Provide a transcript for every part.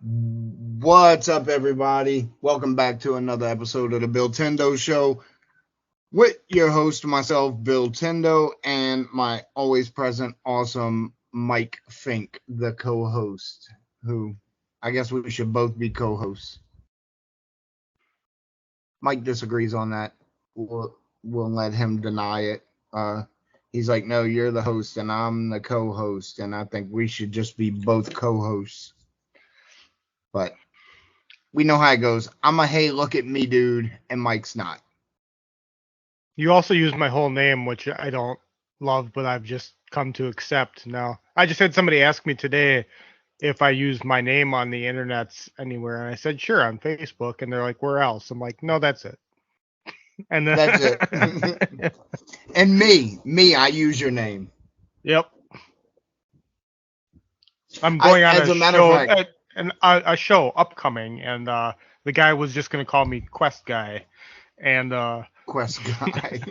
What's up, everybody? Welcome back to another episode of the Billtendo Show with your host, myself, Billtendo, and my always present, awesome Mike Fink, the co-host, who I guess we should both be co-hosts. Mike disagrees on that. We'll let him deny it. He's like, no, you're the host and I'm the co-host, and I think we should just be both co-hosts. But we know how it goes. I'm a hey, look at me dude, and Mike's not. You also use my whole name, which I don't love, but I've just come to accept now. I just had somebody ask me today if I use my name on the internet anywhere, and I said, sure, on Facebook, and they're like, where else? I'm like, no, that's it. And then That's it. And me, I use your name. Yep. I'm going on as a matter of fact, a show upcoming, and the guy was just going to call me Quest Guy. And Quest Guy.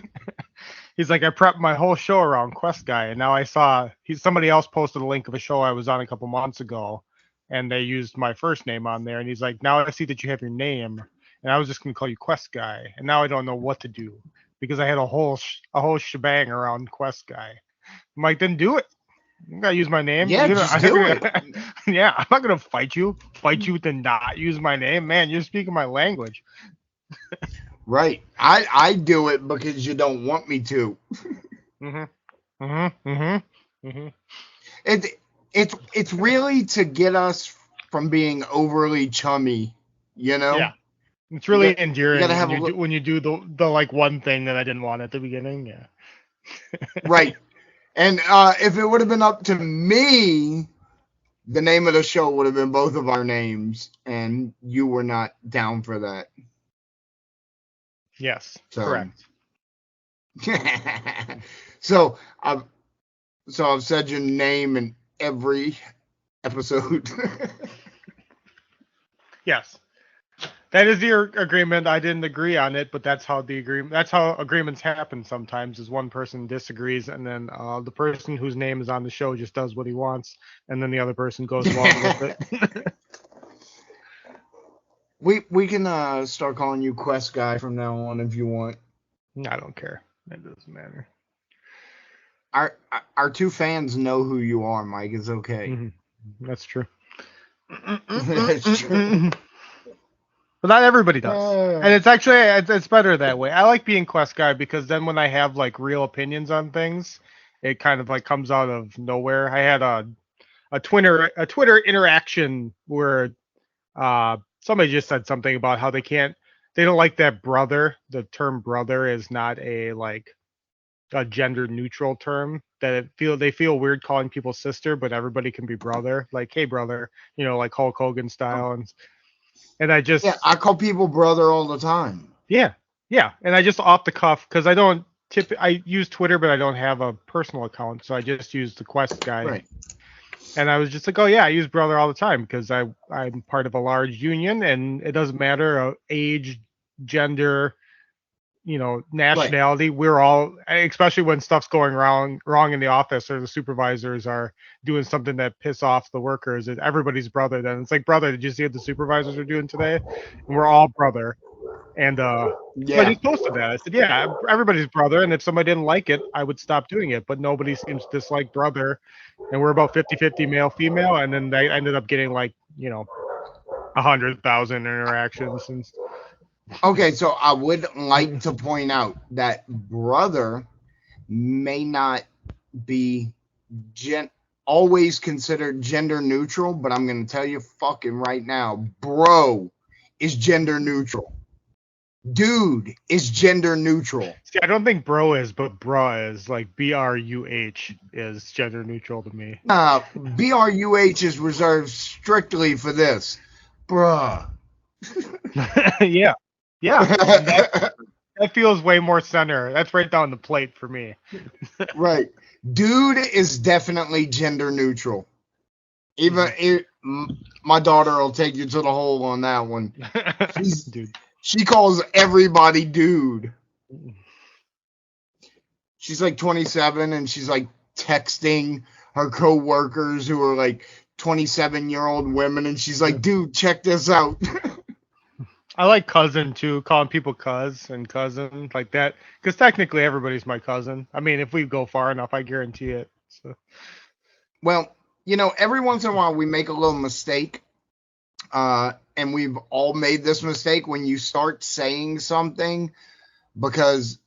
He's like, I prepped my whole show around Quest Guy, and now I saw somebody else posted a link of a show I was on a couple months ago, and they used my first name on there, and he's like, now I see that you have your name, and I was just gonna call you Quest Guy, and now I don't know what to do because I had a whole shebang around Quest Guy. I'm like, then do it. You gotta use my name. Yeah, just do it. Yeah, I'm not gonna fight you to not use my name, man. You're speaking my language. Right. I do it because you don't want me to. It's really to get us from being overly chummy, you know? Yeah. It's really endearing when you do the like one thing that I didn't want at the beginning. Yeah. Right. And if it would have been up to me, the name of the show would have been both of our names, and you were not down for that. Yes, correct. So I've said your name in every episode. Yes, that is your agreement. I didn't agree on it, but that's how agreements happen sometimes. Is one person disagrees, and then the person whose name is on the show just does what he wants, and then the other person goes along with it. We can start calling you Quest Guy from now on if you want. I don't care. It doesn't matter. Our two fans know who you are, Mike. It's okay. Mm-hmm. That's true. That's true. But not everybody does. And it's better that way. I like being Quest Guy because then when I have like real opinions on things, it kind of like comes out of nowhere. I had a Twitter interaction where somebody just said something about how they don't like that brother. The term brother is not a gender neutral term, that they feel weird calling people sister, but everybody can be brother. Like, hey brother, like Hulk Hogan style. And I just I call people brother all the time. Yeah. And I just off the cuff, because I use Twitter, but I don't have a personal account, so I just use the Quest Guy. Right. And I was just like, oh yeah, I use brother all the time because I'm part of a large union, and it doesn't matter age, gender, nationality. Right. We're all, especially when stuff's going wrong in the office or the supervisors are doing something that piss off the workers. Everybody's brother. Then it's like, brother, did you see what the supervisors are doing today? And we're all brother. And so I just posted that. I said, yeah, everybody's brother. And if somebody didn't like it, I would stop doing it. But nobody seems to dislike brother. And we're about 50-50 male, female. And then they ended up getting 100,000 interactions. And okay, so I would like to point out that brother may not be always considered gender neutral, but I'm going to tell you fucking right now, bro is gender neutral. Dude is gender neutral. See, I don't think bro is, but bruh is, like BRUH is gender neutral to me. BRUH is reserved strictly for this. Bruh. Yeah. That feels way more center. That's right down the plate for me. Right. Dude is definitely gender neutral. Even my daughter will take you to the hole on that one. Dude. She calls everybody dude. She's like 27 and she's like texting her co-workers who are like 27-year-old women, and she's like, dude, check this out. I like cousin too, calling people cuz and cousin like that, because technically everybody's my cousin. I mean, if we go far enough, I guarantee it. So. Well, every once in a while we make a little mistake, and we've all made this mistake when you start saying something because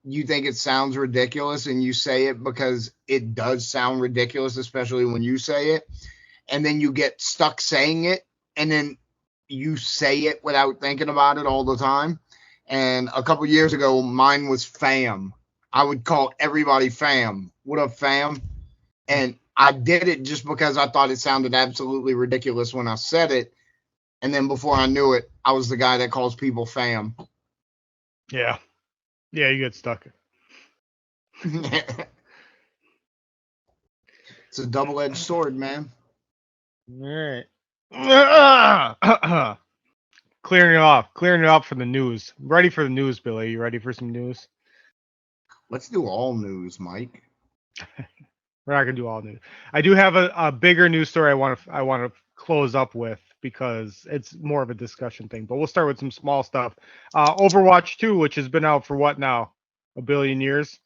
you think it sounds ridiculous, and you say it because it does sound ridiculous, especially when you say it, and then you get stuck saying it, and then you say it without thinking about it all the time. And a couple years ago, mine was fam. I would call everybody fam. What up, fam? And I did it just because I thought it sounded absolutely ridiculous when I said it. And then before I knew it, I was the guy that calls people fam. Yeah. Yeah, you get stuck. It's a double-edged sword, man. All right. Clearing it up for the news. Ready for the news, Billy? You ready for some news? Let's do all news, Mike. We're not gonna do all news. I do have a bigger news story I want to close up with because it's more of a discussion thing. But we'll start with some small stuff. Overwatch 2, which has been out for what now? A billion years?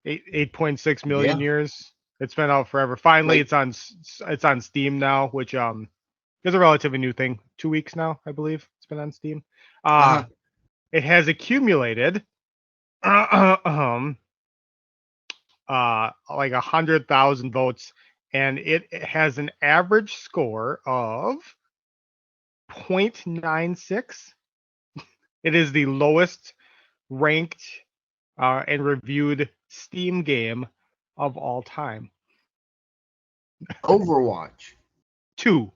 8.6 million years. It's been out forever. Finally, it's on Steam now, which is a relatively new thing. 2 weeks now, I believe it's been on Steam. It has accumulated like 100,000 votes, and it has an average score of 0.96. It is the lowest ranked and reviewed Steam game of all time. Overwatch 2.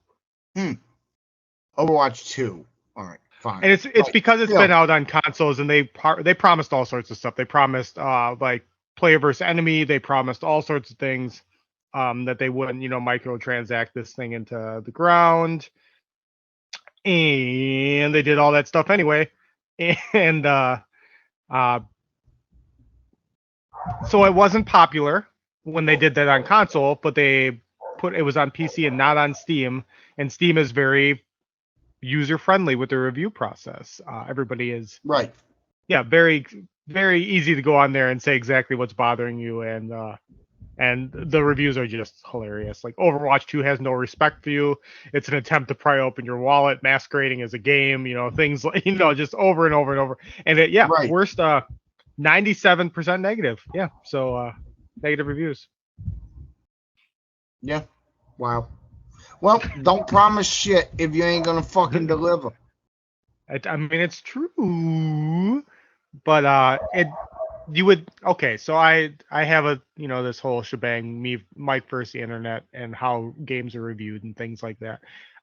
Overwatch 2. All right, fine. And it's because it's been out on consoles, and they promised all sorts of stuff. They promised like player versus enemy. They promised all sorts of things that they wouldn't, microtransact this thing into the ground. And they did all that stuff anyway. And so it wasn't popular when they did that on console, but they put it was on PC and not on Steam. And Steam is very user friendly with the review process. Everybody is very, very easy to go on there and say exactly what's bothering you, and the reviews are just hilarious. Like Overwatch 2 has no respect for you. It's an attempt to pry open your wallet, masquerading as a game. Things like just over and over and over. And worst 97% negative. Yeah, so negative reviews. Yeah, wow. Well, don't promise shit if you ain't gonna fucking deliver. I mean, it's true, but you would okay. So I have this whole shebang, Mike versus the internet, and how games are reviewed and things like that.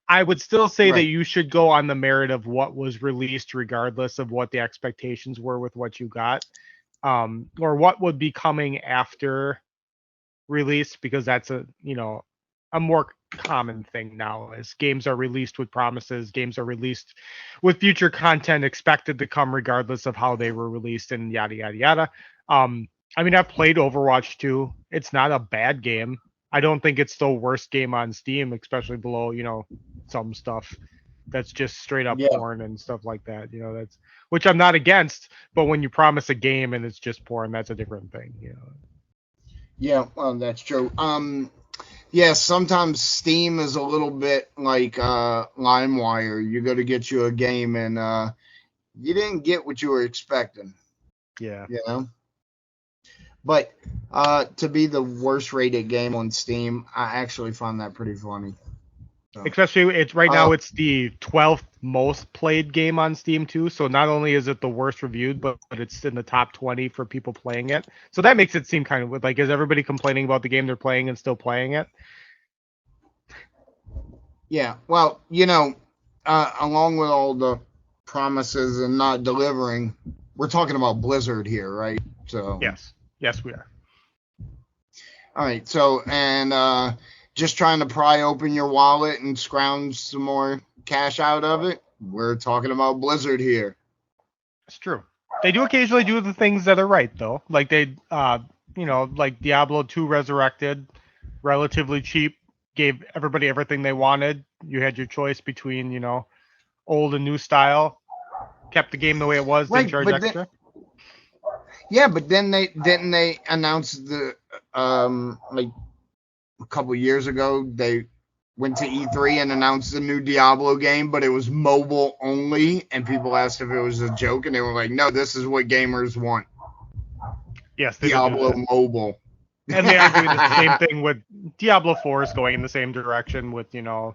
I would still say that you should go on the merit of what was released, regardless of what the expectations were with what you got, or what would be coming after release, because that's a more common thing now, as games are released with promises, games are released with future content expected to come regardless of how they were released, and yada yada yada. I mean, I've played Overwatch 2. It's not a bad game. I don't think it's the worst game on Steam, especially below some stuff that's just straight up porn and stuff like that. That's, which I'm not against, but when you promise a game and it's just porn, that's a different thing. Yeah, well, that's true. Yeah, sometimes Steam is a little bit like LimeWire. You go to get you a game and you didn't get what you were expecting. Yeah. But to be the worst rated game on Steam, I actually find that pretty funny. So. Especially it's now it's the 12th most played game on Steam too. So not only is it the worst reviewed, but it's in the top 20 for people playing it. So that makes it seem kind of like, is everybody complaining about the game they're playing and still playing it? Yeah. Well, along with all the promises and not delivering, we're talking about Blizzard here, right? So yes, we are. All right. So and just trying to pry open your wallet and scrounge some more cash out of it. We're talking about Blizzard here. It's true. They do occasionally do the things that are right, though. Like they, like Diablo 2 Resurrected, relatively cheap, gave everybody everything they wanted. You had your choice between, you know, old and new style. Kept the game the way it was, didn't Right, charge but extra. but then they announced the like a couple years ago they went to E3 and announced the new Diablo game, but it was mobile only, and people asked if it was a joke, and they were like, "No, this is what gamers want." Yes, they Diablo did do mobile. and they are doing the same thing with Diablo 4 is going in the same direction with, you know,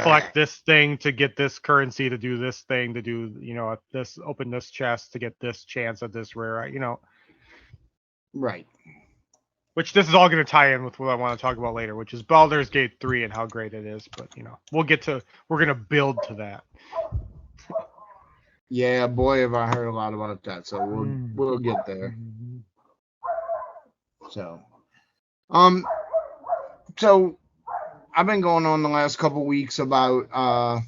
collect this thing to get this currency to do this thing to do, you know, this open this chest to get this chance at this rare, you know. Right. Which this is all going to tie in with what I want to talk about later, which is Baldur's Gate 3 and how great it is. But, you know, we're going to build to that. Yeah, boy, have I heard a lot about that. So we'll get there. So I've been going on the last couple weeks about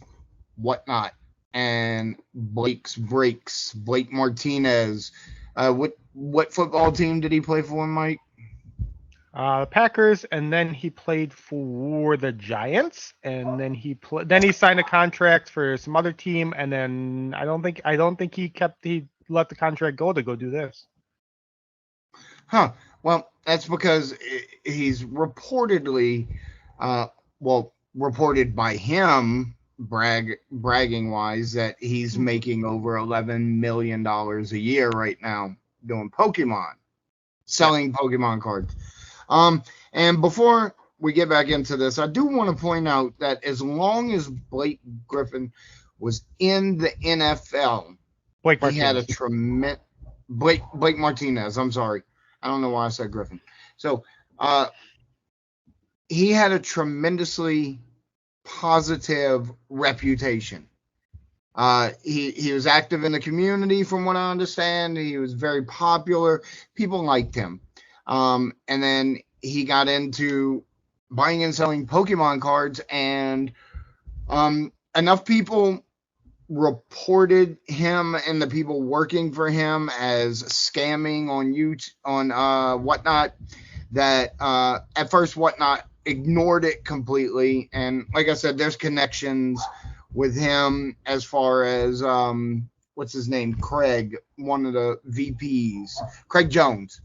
whatnot and Blake's breaks, Blake Martinez. What football team did he play for, Mike? The Packers, and then he played for the Giants, and then he signed a contract for some other team, and then I don't think he let the contract go to go do this. Huh. Well, that's because he's reportedly, reported by him, bragging wise, that he's making over $11 million a year right now doing Pokemon, selling Pokemon cards. And before we get back into this, I do want to point out that as long as Blake Griffin was in the NFL, he had a tremendous Blake Martinez. I'm sorry. I don't know why I said Griffin. So he had a tremendously positive reputation. He was active in the community, from what I understand. He was very popular. People liked him. And then he got into buying and selling Pokemon cards, and enough people reported him and the people working for him as scamming on YouTube, on whatnot, that at first whatnot ignored it completely. And like I said, there's connections with him as far as what's his name, Craig, one of the VPs, Craig Jones,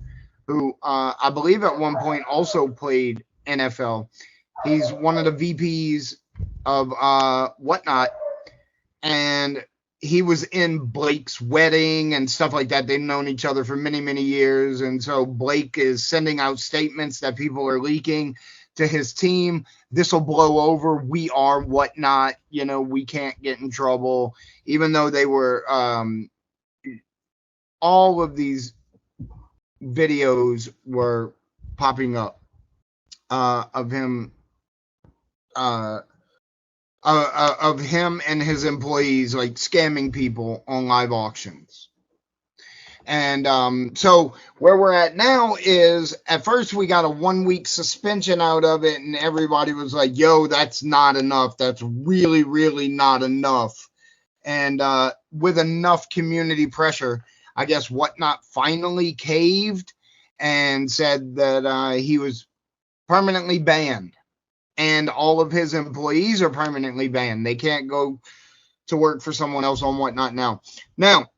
who I believe at one point also played NFL. He's one of the VPs of whatnot, and he was in Blake's wedding and stuff like that. They've known each other for many, many years, and so Blake is sending out statements that people are leaking to his team. This will blow over. We are whatnot. You know, we can't get in trouble, even though they were all of these videos were popping up of him and his employees like scamming people on live auctions. And so where we're at now is, at first we got a 1 week suspension out of it, and everybody was like, yo, that's not enough. That's really, really not enough. And with enough community pressure, I guess Whatnot finally caved and said that he was permanently banned, and all of his employees are permanently banned. They can't go to work for someone else on Whatnot now. Now,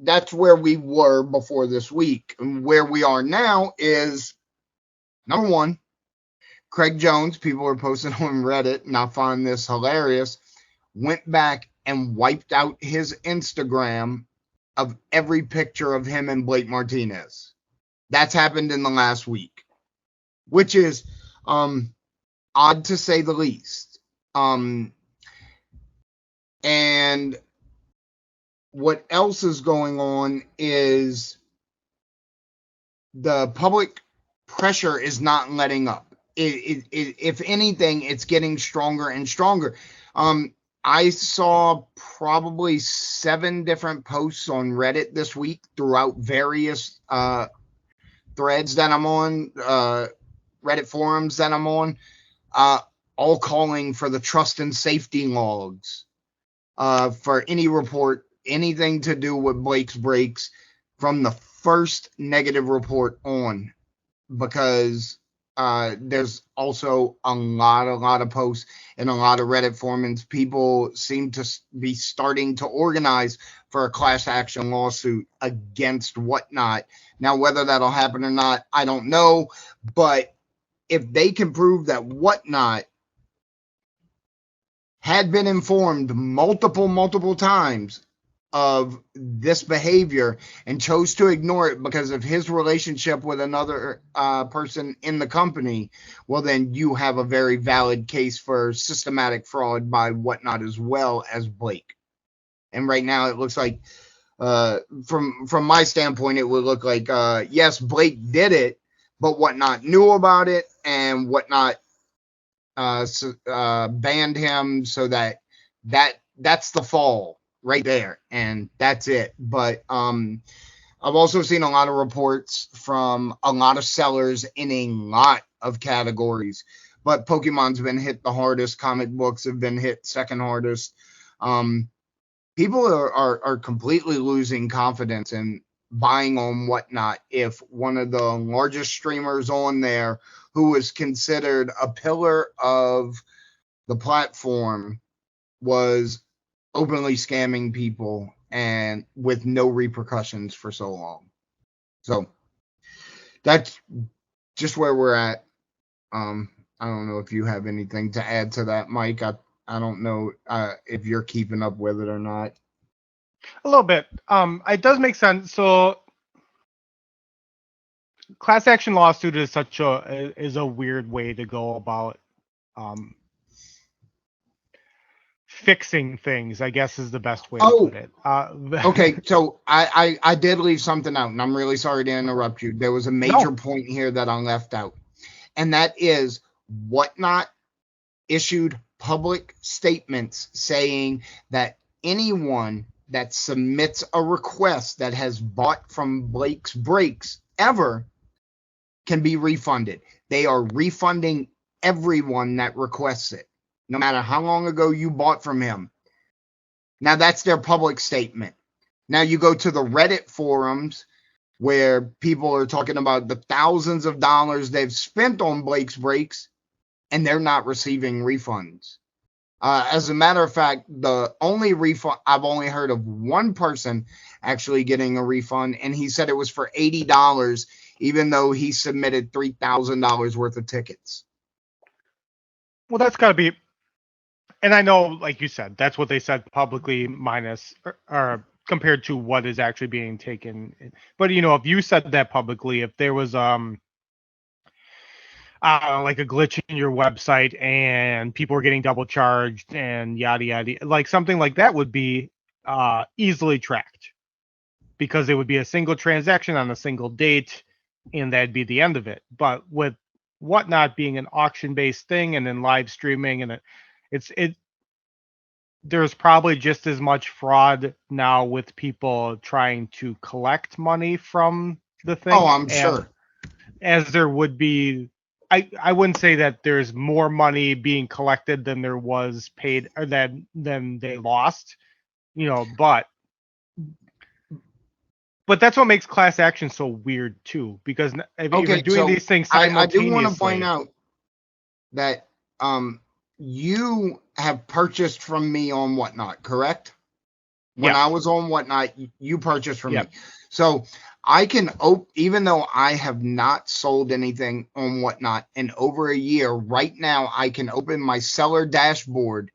that's where we were before this week. And where we are now is, number one, Craig Jones, people are posting on Reddit, and I find this hilarious, went back and wiped out his Instagram of every picture of him and Blake Martinez. That's happened in the last week, which is odd to say the least. And what else is going on is the public pressure is not letting up. If anything, it's getting stronger and stronger. I saw probably 7 different posts on Reddit this week throughout various threads that I'm on, Reddit forums that I'm on, all calling for the trust and safety logs for any report, anything to do with Blake's breaks from the first negative report on, because there's also a lot of posts and a lot of Reddit forums. People seem to be starting to organize for a class action lawsuit against Whatnot. Now, whether that'll happen or not, I don't know. But if they can prove that Whatnot had been informed multiple times of this behavior and chose to ignore it because of his relationship with another person in the company, well, then you have a very valid case for systematic fraud by Whatnot as well as Blake. And right now it looks like, from my standpoint, it would look like, yes, Blake did it, but Whatnot knew about it, and Whatnot banned him, so that's the fall right there, and that's it. But I've also seen a lot of reports from a lot of sellers in a lot of categories, but Pokemon's been hit the hardest. Comic books have been hit second hardest. People are completely losing confidence in buying on Whatnot if one of the largest streamers on there, who was considered a pillar of the platform, was openly scamming people and with no repercussions for so long. So that's just where we're at. I don't know if you have anything to add to that, Mike. I don't know if you're keeping up with it or not. A little bit. It does make sense. So class action lawsuit is a weird way to go about fixing things, I guess, is the best way to put it. Okay, so I did leave something out, and I'm really sorry to interrupt you. There was a major point here that I left out, and that is Whatnot issued public statements saying that anyone that submits a request that has bought from Blake's Breaks ever can be refunded. They are refunding everyone that requests it, no matter how long ago you bought from him. Now, that's their public statement. Now, you go to the Reddit forums where people are talking about the thousands of dollars they've spent on Blake's Breaks, and they're not receiving refunds. As a matter of fact, the only refund, I've only heard of one person actually getting a refund, and he said it was for $80, even though he submitted $3,000 worth of tickets. Well, that's got to be, and I know, like you said, that's what they said publicly, minus or compared to what is actually being taken. But if you said that publicly, if there was like a glitch in your website and people were getting double charged and yada yada, like something like that would be easily tracked, because it would be a single transaction on a single date, and that'd be the end of it. But with Whatnot being an auction-based thing and then live streaming, and there's probably just as much fraud now with people trying to collect money from the thing. Oh, I'm sure. As there would be, I wouldn't say that there's more money being collected than there was paid, or than they lost, but that's what makes class action so weird too, because if you're doing these things simultaneously. I do want to point out that you have purchased from me on Whatnot, correct? When I was on Whatnot, you purchased from me. So I can, even though I have not sold anything on Whatnot in over a year, right now I can open my seller dashboard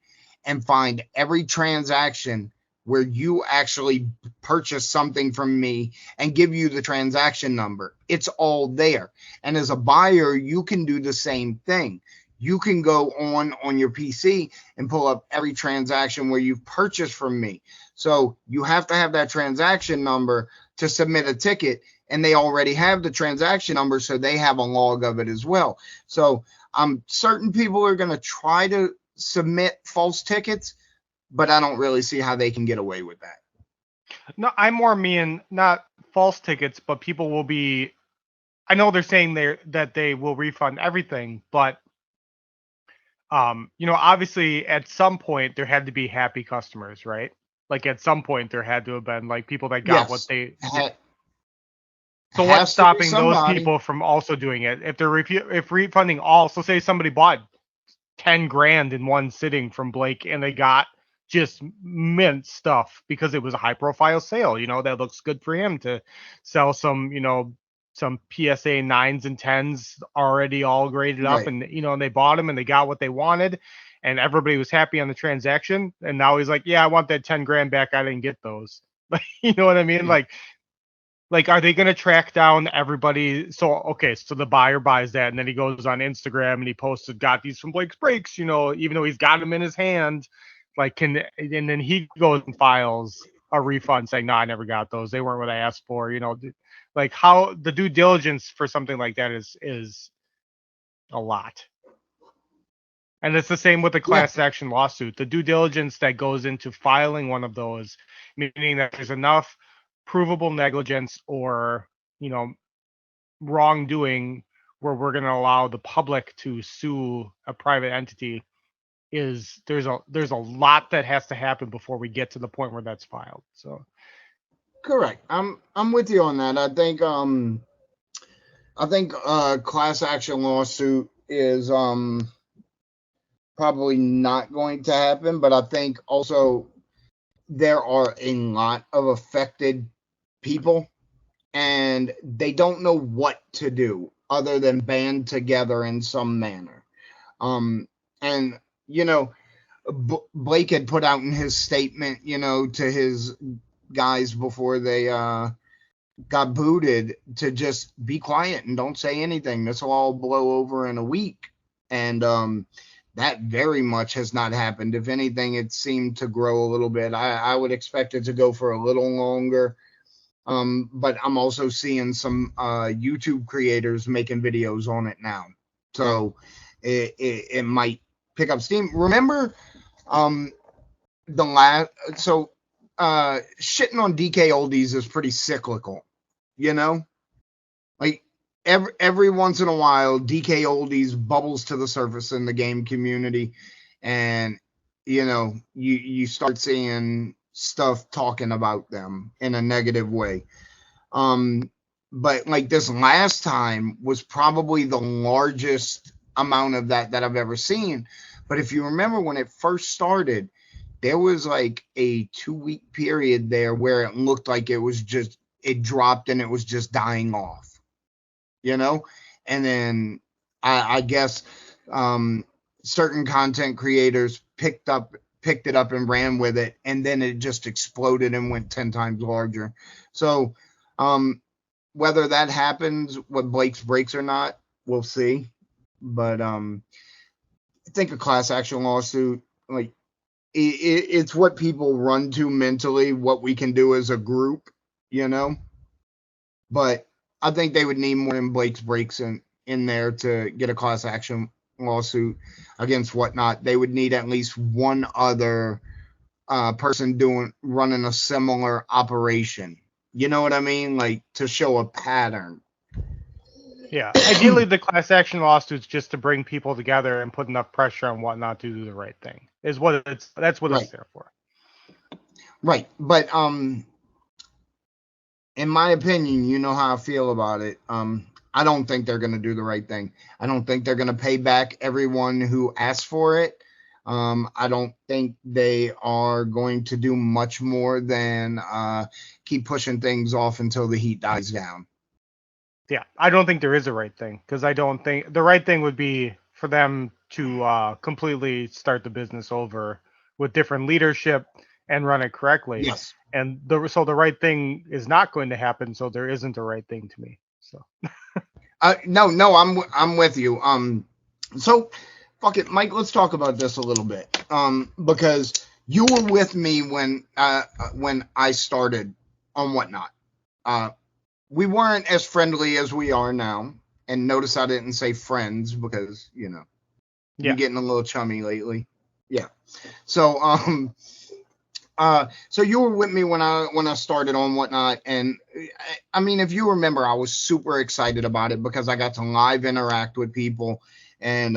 and find every transaction where you actually purchase something from me and give you the transaction number. It's all there. And as a buyer, you can do the same thing. You can go on your PC and pull up every transaction where you've purchased from me. So you have to have that transaction number to submit a ticket, and they already have the transaction number, so they have a log of it as well. So certain people are going to try to submit false tickets, but I don't really see how they can get away with that. No, I'm more mean, not false tickets, but people will be, I know they're saying that they will refund everything, but obviously at some point there had to be happy customers, right? Like at some point there had to have been like people that got what they So what's Has to be stopping those somebody. people from also doing it? If they're if refunding all, so say somebody bought 10 grand in one sitting from Blake and they got just mint stuff because it was a high profile sale, that looks good for him to sell some, some PSA 9s and 10s already all graded up, Right. and and they bought them and they got what they wanted and everybody was happy on the transaction, and now he's like, yeah, I want that 10 grand back, I didn't get those. Like, you know what I mean? Like, are they going to track down everybody? So, okay, so the buyer buys that, and then he goes on Instagram and he posted, got these from Blake's Breaks, even though he's got them in his hand. Like, and then he goes and files a refund saying, no, I never got those. They weren't what I asked for. Like how the due diligence for something like that is a lot. And it's the same with the class action lawsuit. The due diligence that goes into filing one of those, meaning that there's enough provable negligence or, wrongdoing where we're going to allow the public to sue a private entity, there's a lot that has to happen before we get to the point where that's filed. So correct. I'm with you on that. I think class action lawsuit is probably not going to happen, but I think also there are a lot of affected people and they don't know what to do other than band together in some manner. And Blake had put out in his statement, to his guys before they got booted to just be quiet and don't say anything. This will all blow over in a week. And that very much has not happened. If anything, it seemed to grow a little bit. I would expect it to go for a little longer. But I'm also seeing some YouTube creators making videos on it now. So it might pick up steam. Remember shitting on DK Oldies is pretty cyclical, like every once in a while DK Oldies bubbles to the surface in the game community, and you start seeing stuff talking about them in a negative way. But like this last time was probably the largest amount of that I've ever seen. But if you remember when it first started, there was like a 2-week period there where it looked like it dropped and it was just dying off, and then I guess certain content creators picked it up and ran with it, and then it just exploded and went 10 times larger. So whether that happens with Blake's Breaks or not, we'll see. But I think a class action lawsuit, like it's what people run to mentally, what we can do as a group, But I think they would need more than Blake's Breaks in there to get a class action lawsuit against Whatnot. They would need at least one other person running a similar operation. You know what I mean? Like to show a pattern. Yeah. Ideally, the class action lawsuit's just to bring people together and put enough pressure on Whatnot to do the right thing. That's what it's there for. Right. But in my opinion, you know how I feel about it. I don't think they're going to do the right thing. I don't think they're going to pay back everyone who asked for it. I don't think they are going to do much more than keep pushing things off until the heat dies down. Yeah, I don't think there is a right thing, because I don't think the right thing would be for them to completely start the business over with different leadership and run it correctly. Yes. And the right thing is not going to happen, so there isn't a right thing to me. So. No, I'm with you. So fuck it, Mike. Let's talk about this a little bit. Because you were with me when I started on Whatnot. We weren't as friendly as we are now, and notice I didn't say friends because you're getting a little chummy lately. Yeah. So so you were with me when I started on Whatnot, and I mean, if you remember, I was super excited about it because I got to live interact with people, and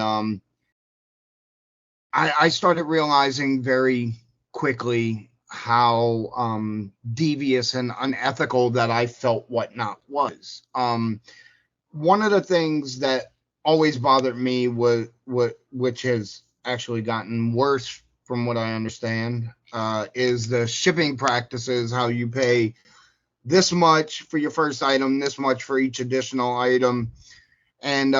I started realizing very quickly how devious and unethical that I felt Whatnot was. One of the things that always bothered me was which has actually gotten worse from what I understand, is the shipping practices, how you pay this much for your first item, this much for each additional item, and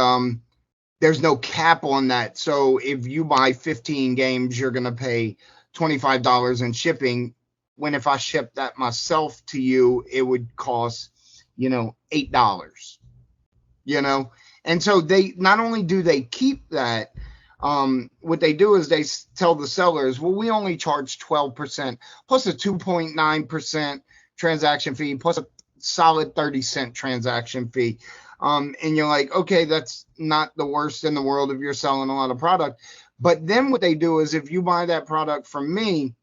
there's no cap on that. So if you buy 15 games, you're going to pay $25 in shipping, when if I ship that myself to you, it would cost, $8, And so they not only do they keep that, what they do is they tell the sellers, well, we only charge 12% plus a 2.9% transaction fee plus a solid 30-cent transaction fee. And you're like, okay, that's not the worst in the world if you're selling a lot of product. But then what they do is if you buy that product from me,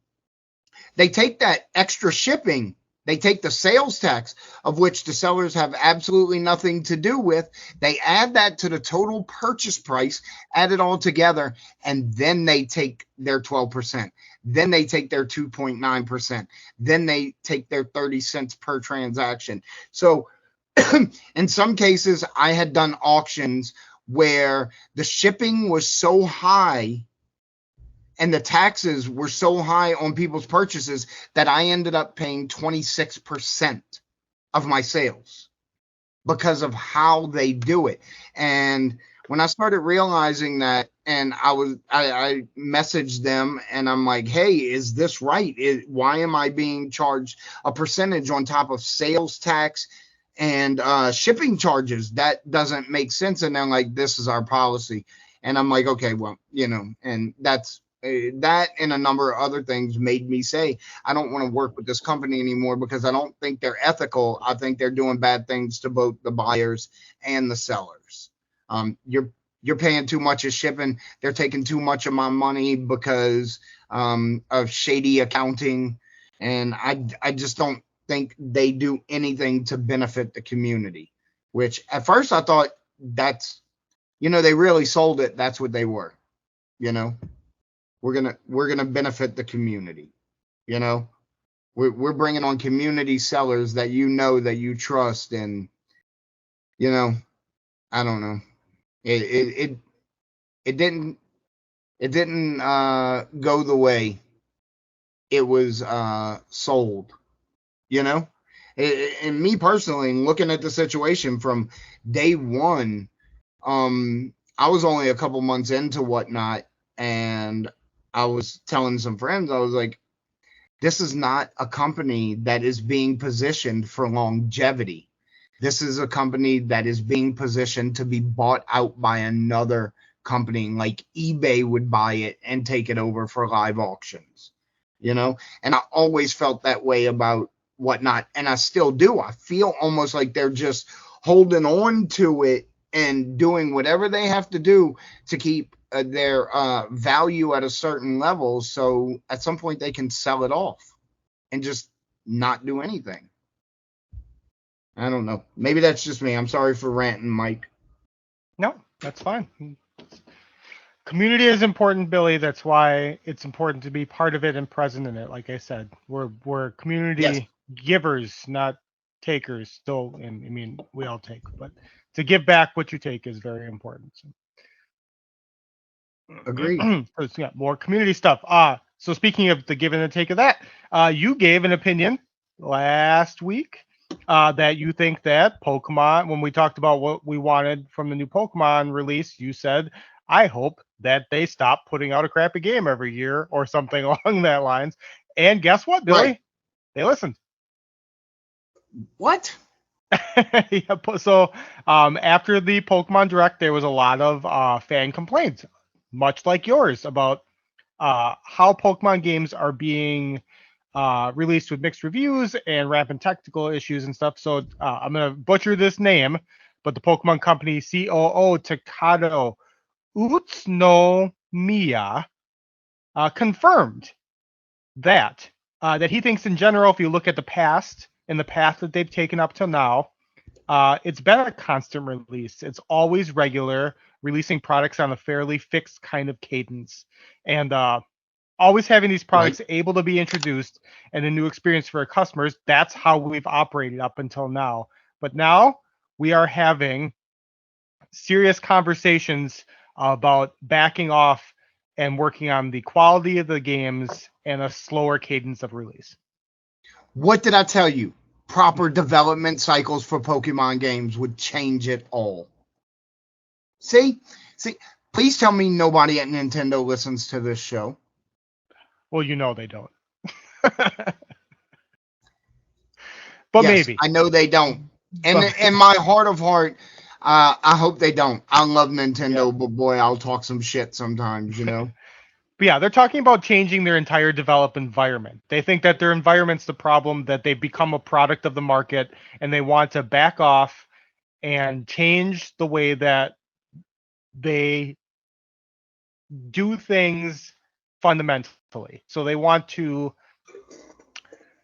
they take that extra shipping, they take the sales tax, of which the sellers have absolutely nothing to do with. They add that to the total purchase price, add it all together, and then they take their 12%. Then they take their 2.9%. Then they take their 30 cents per transaction. So in some cases, I had done auctions where the shipping was so high and the taxes were so high on people's purchases that I ended up paying 26% of my sales because of how they do it. And when I started realizing that, and I messaged them and I'm like, hey, is this right? Why am I being charged a percentage on top of sales tax and shipping charges? That doesn't make sense. And they're like, this is our policy. And I'm like, okay, well, and that's that and a number of other things made me say I don't want to work with this company anymore because I don't think they're ethical. I think they're doing bad things to both the buyers and the sellers. You're paying too much of shipping. They're taking too much of my money because of shady accounting, and I just don't think they do anything to benefit the community. Which at first I thought that's they really sold it. That's what they were. We're gonna benefit the community. We're bringing on community sellers that that you trust, and I don't know. It didn't go the way it was sold. And me personally, looking at the situation from day one, I was only a couple months into Whatnot, and I was telling some friends, I was like, this is not a company that is being positioned for longevity. This is a company that is being positioned to be bought out by another company, like eBay would buy it and take it over for live auctions, And I always felt that way about Whatnot, and I still do. I feel almost like they're just holding on to it and doing whatever they have to do to keep their value at a certain level, so at some point they can sell it off and just not do anything. I don't know. Maybe that's just me. I'm sorry for ranting, Mike. No, that's fine. Community is important, Billy. That's why it's important to be part of it and present in it. Like I said, we're community givers, not takers. Still, and I mean, we all take, but to give back what you take is very important. So. Agreed. So yeah, more community stuff. So speaking of the give and the take of that, you gave an opinion last week that you think that Pokemon, when we talked about what we wanted from the new Pokemon release, you said, I hope that they stop putting out a crappy game every year or something along that lines. And guess what, Billy? Right. They listened. What? Yeah, so after the Pokemon Direct, there was a lot of fan complaints, much like yours, about how Pokemon games are being released with mixed reviews and rampant technical issues and stuff. So I'm going to butcher this name, but the Pokemon Company COO Takado Utsunomiya confirmed that he thinks in general, if you look at the past and the path that they've taken up till now, it's been a constant release. It's always regular, releasing products on a fairly fixed kind of cadence. And always having these products able to be introduced and a new experience for our customers. That's how we've operated up until now. But now we are having serious conversations about backing off and working on the quality of the games and a slower cadence of release. What did I tell you? Proper development cycles for Pokemon games would change it all. See, please tell me nobody at Nintendo listens to this show. Well, you know they don't. But yes, maybe. I know they don't. And in my heart of heart, I hope they don't. I love Nintendo, but boy, I'll talk some shit sometimes, you know? But yeah, they're talking about changing their entire develop environment. They think that their environment's the problem, that they become a product of the market, and they want to back off and change the way that they do things fundamentally. So they want to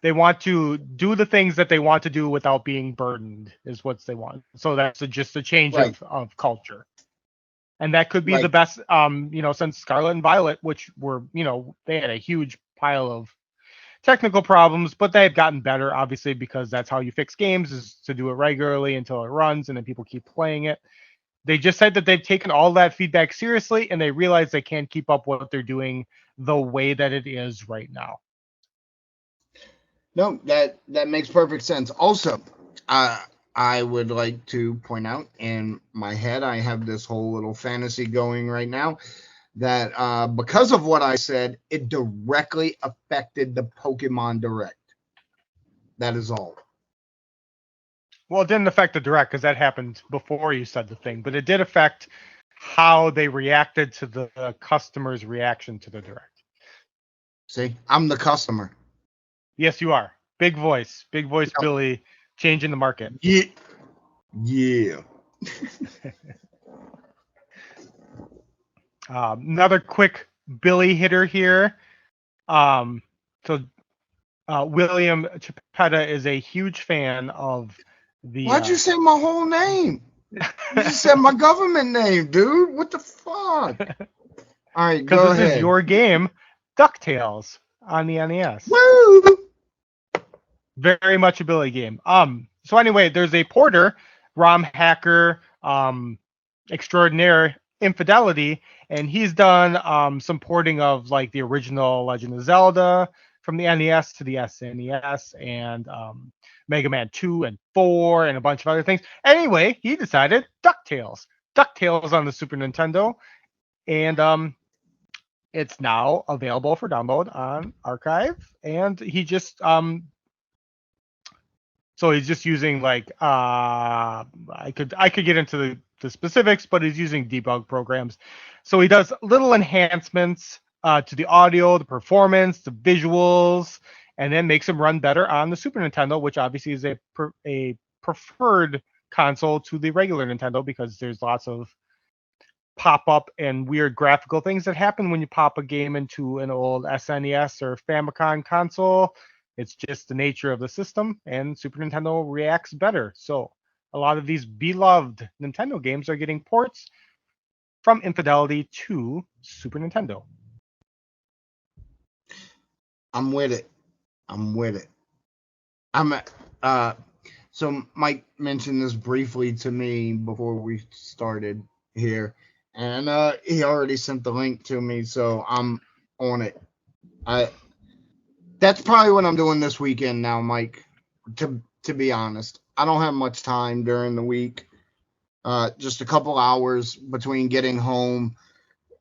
do the things that they want to do without being burdened is what they want. So that's just a change of culture. And that could be the best, since Scarlet and Violet, which were, they had a huge pile of technical problems, but they've gotten better, obviously, because that's how you fix games, is to do it regularly until it runs, and then people keep playing it. They just said that they've taken all that feedback seriously, and they realize they can't keep up what they're doing the way that it is right now. No, that makes perfect sense. Also, I would like to point out, in my head, I have this whole little fantasy going right now that because of what I said, it directly affected the Pokemon Direct. That is all. Well, it didn't affect the Direct because that happened before you said the thing, but it did affect how they reacted to the customer's reaction to the Direct. See, I'm the customer. Yes, you are. Big voice Billy, changing the market. Yeah. Another quick Billy hitter here. William Chipetta is a huge fan of the. Why'd you say my whole name? You just said my government name, dude. What the fuck? All right, go ahead. Because this is your game, DuckTales on the NES. Woo! Very much a Billy game. So anyway, there's a porter, ROM hacker, extraordinaire Infidelity, and he's done some porting of like the original Legend of Zelda from the NES to the SNES, and Mega Man 2 and 4 and a bunch of other things. Anyway, he decided DuckTales on the Super Nintendo, and it's now available for download on Archive, and he just so he's just using like I could get into the specifics, but he's using debug programs. So he does little enhancements to the audio, the performance, the visuals, and then makes them run better on the Super Nintendo, which obviously is a preferred console to the regular Nintendo because there's lots of pop-up and weird graphical things that happen when you pop a game into an old SNES or Famicom console. It's just the nature of the system, and Super Nintendo reacts better. So a lot of these beloved Nintendo games are getting ports from Infidelity to Super Nintendo. I'm with it. So Mike mentioned this briefly to me before we started here, and he already sent the link to me, so I'm on it. That's probably what I'm doing this weekend now, Mike. To be honest, I don't have much time during the week. Just a couple hours between getting home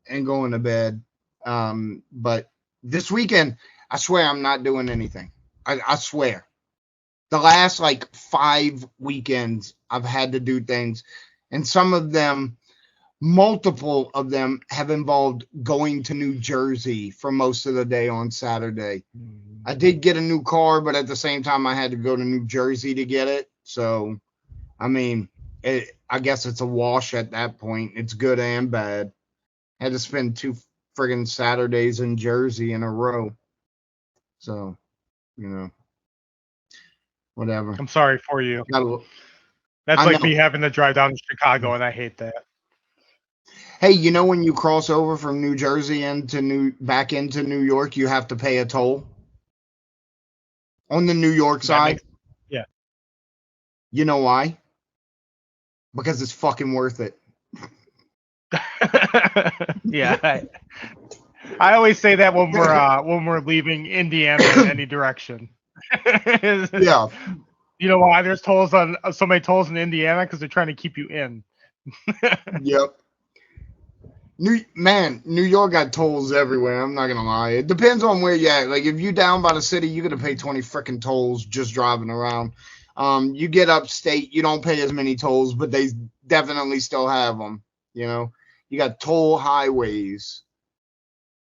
and going to bed. But this weekend, I swear I'm not doing anything. I swear. The last like 5 weekends, I've had to do things, and multiple of them have involved going to New Jersey for most of the day on Saturday. I did get a new car, but at the same time, I had to go to New Jersey to get it. So, I mean, I guess it's a wash at that point. It's good and bad. I had to spend 2 friggin' Saturdays in Jersey in a row. So, whatever. I'm sorry for you. That's like me having to drive down to Chicago, and I hate that. Hey, you know when you cross over from New Jersey back into New York, you have to pay a toll on the New York side. Yeah. You know why? Because it's fucking worth it. Yeah. I always say that when we're leaving Indiana in any direction. Yeah. You know why there's tolls on so many tolls in Indiana? Because they're trying to keep you in. Yep. New York got tolls everywhere. I'm not gonna lie. It depends on where you're at. Like if you down by the city, you're gonna pay 20 freaking tolls just driving around. You get upstate, you don't pay as many tolls, but they definitely still have them. You know, you got toll highways,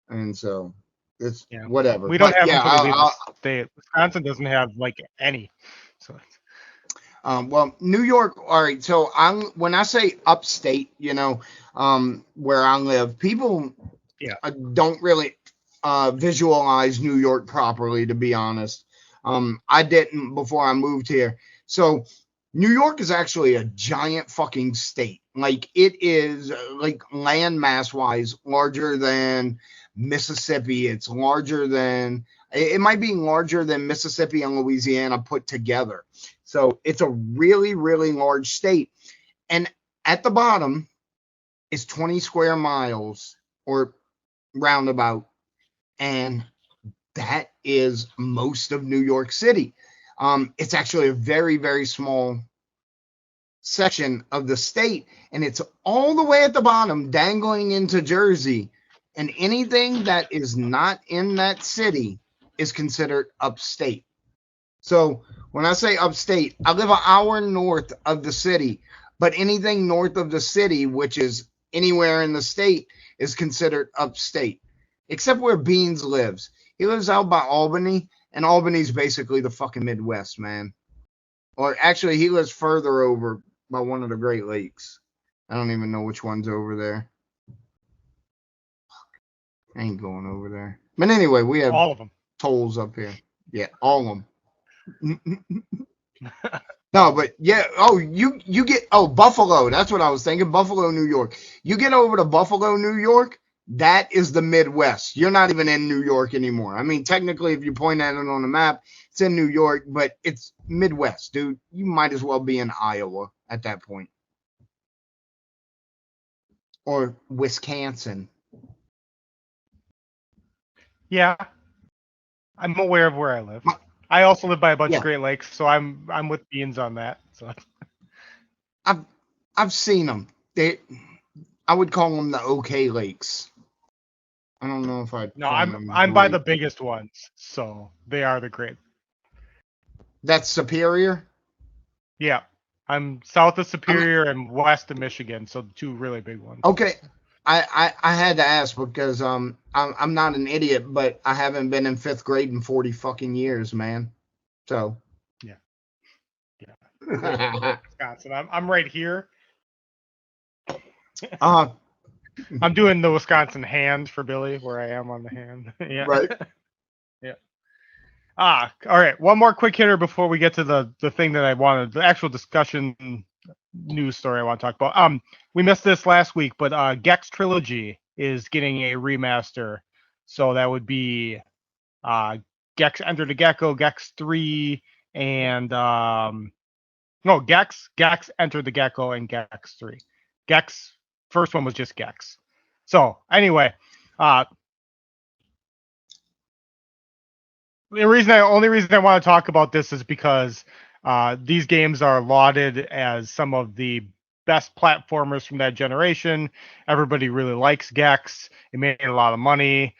and so it's whatever. We don't but have yeah, until we leave the state. Wisconsin doesn't have like any. So. Well, New York. All right. So when I say upstate, where I live, people don't really visualize New York properly, to be honest. I didn't before I moved here. So New York is actually a giant fucking state. Like it is like landmass wise larger than Mississippi. It's larger than it might be larger than Mississippi and Louisiana put together. So it's a really, really large state. And at the bottom is 20 square miles or roundabout. And that is most of New York City. It's actually a very, very small section of the state. And it's all the way at the bottom, dangling into Jersey. And anything that is not in that city is considered upstate. So when I say upstate, I live an hour north of the city, but anything north of the city, which is anywhere in the state, is considered upstate, except where Beans lives. He lives out by Albany, and Albany's basically the fucking Midwest, man. Or actually, he lives further over by one of the Great Lakes. I don't even know which one's over there. I ain't going over there. But anyway, we have all of them. Tolls up here. Yeah, all of them. No, but yeah. Oh, you get Buffalo. That's what I was thinking. Buffalo, New York. You get over to Buffalo, New York. That is the Midwest. You're not even in New York anymore. I mean, technically, if you point at it on the map, it's in New York, but it's Midwest, dude. You might as well be in Iowa at that point, or Wisconsin. Yeah, I'm aware of where I live. I also live by a bunch of Great Lakes, so I'm with Beans on that. So I've seen them. I would call them the OK Lakes. I don't know if I'd. No, I'm by the biggest ones, so they are the great. That's Superior. Yeah, I'm south of Superior and west of Michigan, so the two really big ones. Okay, I had to ask because I'm not an idiot, but I haven't been in 5th grade in 40 fucking years, man. So yeah. Wisconsin. I'm right here. I'm doing the Wisconsin hand for Billy, where I am on the hand. Yeah. Right. Yeah. All right. One more quick hitter before we get to the thing that I wanted, the actual discussion news story I want to talk about. We missed this last week, but Gex Trilogy is getting a remaster. So that would be Gex Enter the Gecko, Gex 3, and Gex Enter the Gecko, and Gex 3. Gex first one was just Gex. So anyway, the only reason I want to talk about this is because these games are lauded as some of the best platformers from that generation. Everybody really likes Gex. It made a lot of money.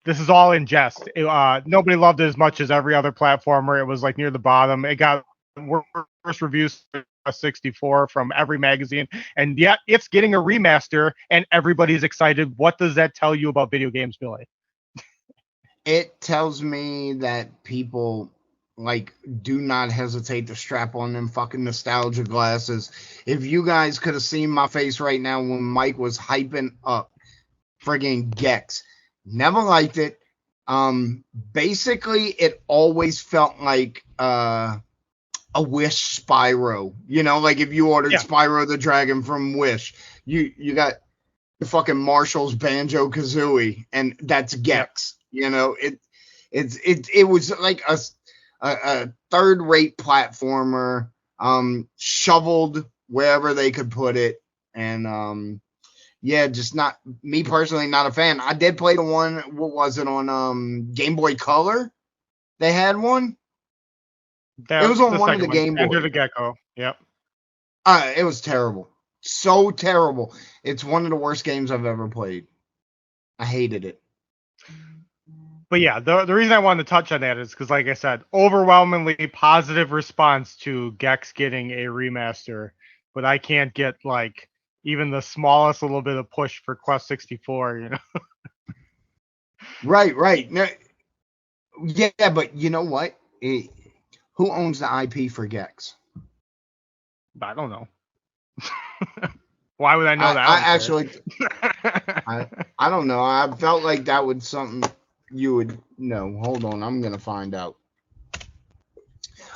This is all in jest. Nobody loved it as much as every other platformer. It was like near the bottom. It got worse reviews 64 from every magazine, and yet it's getting a remaster and everybody's excited. What does that tell you about video games, Billy? It tells me that people do not hesitate to strap on them fucking nostalgia glasses. If you guys could have seen my face right now when Mike was hyping up friggin' Gex, never liked it. Basically it always felt like a Wish Spyro, like if you ordered Spyro the Dragon from Wish, you got fucking Marshall's Banjo Kazooie, and that's Gex. Yep. It was like a third-rate platformer, shoveled wherever they could put it, and just not me personally, not a fan. I did play the one. What was it on Game Boy Color? They had one. It was on one of the Game Boy. Enter the Gecko. Yep. It was terrible. So terrible. It's one of the worst games I've ever played. I hated it. But yeah, the reason I wanted to touch on that is because, like I said, overwhelmingly positive response to Gex getting a remaster. But I can't get like even the smallest little bit of push for Quest 64, Right. No, yeah, but you know what? Who owns the IP for Gex? I don't know. Why would I know that? I actually, I don't know. I felt like that was something you would know. Hold on, I'm gonna find out.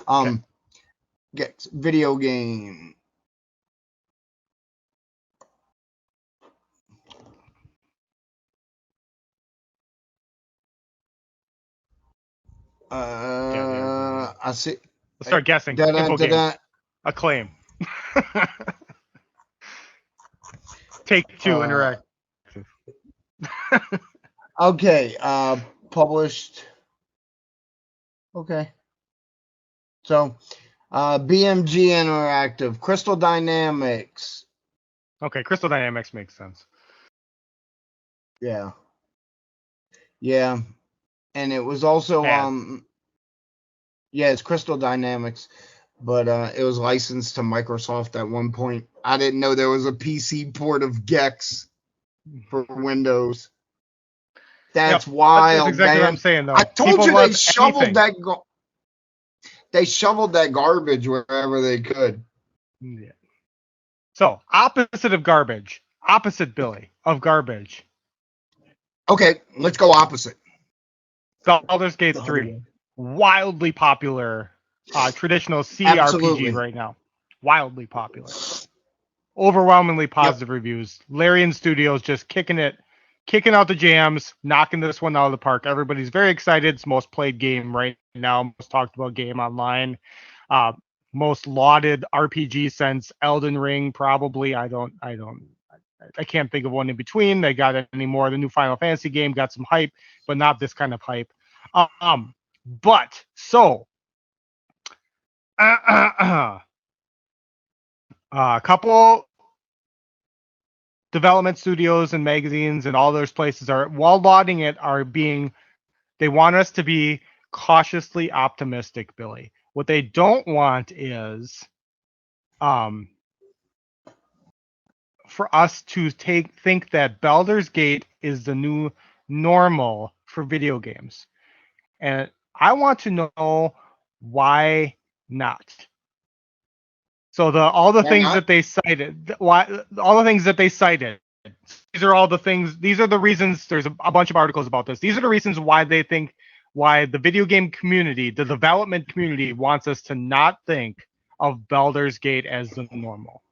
Okay. Gex video game. I see. Let's start guessing. Acclaim. Take-Two Interactive. Okay. Published. Okay. So, BMG Interactive, Crystal Dynamics. Okay, Crystal Dynamics makes sense. Yeah. And it was also it's Crystal Dynamics, but it was licensed to Microsoft at one point. I didn't know there was a PC port of Gex for Windows. That's wild. That's exactly what I'm saying, though. I told you they shoveled they shoveled that garbage wherever they could. Yeah. So, opposite of garbage. Opposite, Billy, of garbage. Okay, let's go opposite. Baldur's Gate 3. Wildly popular traditional CRPG Absolutely. right now. Wildly popular. Overwhelmingly positive reviews. Larian Studios just kicking out the jams, knocking this one out of the park. Everybody's very excited. It's most played game right now. Most talked about game online. Most lauded RPG since Elden Ring, probably. I can't think of one in between. They got any more. The new Final Fantasy game got some hype, but not this kind of hype. But so a couple development studios and magazines and all those places are, while lauding it, they want us to be cautiously optimistic, Billy. What they don't want is for us to think that Baldur's Gate is the new normal for video games. And I want to know why not. So all the things that they cited, these are all the things, these are the reasons. There's a bunch of articles about this. These are the reasons why the video game community, the development community, wants us to not think of Baldur's Gate as the normal.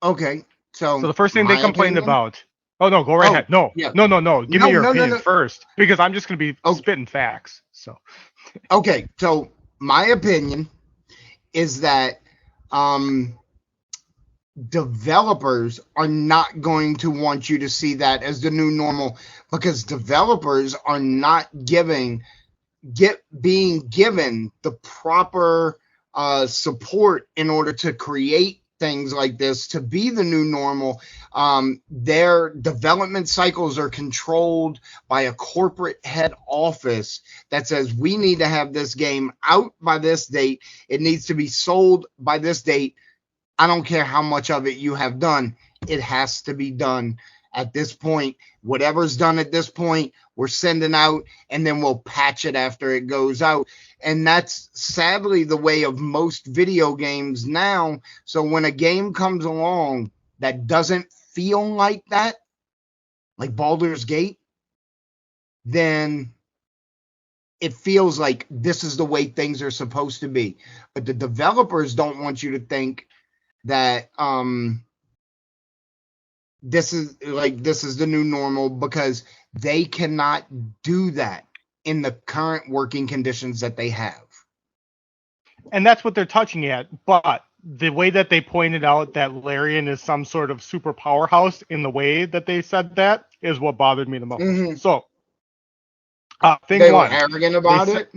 Okay, so the first thing they complained about. Oh no, go right ahead. No. Give me your opinion first, because I'm just going to be spitting facts. So. Okay, so my opinion is that developers are not going to want you to see that as the new normal, because developers are not being given the proper support in order to create things like this to be the new normal. Their development cycles are controlled by a corporate head office that says we need to have this game out by this date. It needs to be sold by this date. I don't care how much of it you have done. It has to be done at this point. Whatever's done at this point, we're sending out, and then we'll patch it after it goes out. And that's sadly the way of most video games now. So when a game comes along that doesn't feel like that, like Baldur's Gate, then it feels like this is the way things are supposed to be. But the developers don't want you to think that this is the new normal because they cannot do that in the current working conditions that they have. And that's what they're touching at. But the way that they pointed out that Larian is some sort of super powerhouse in the way that they said that is what bothered me the most. Mm-hmm. So, they were arrogant about it?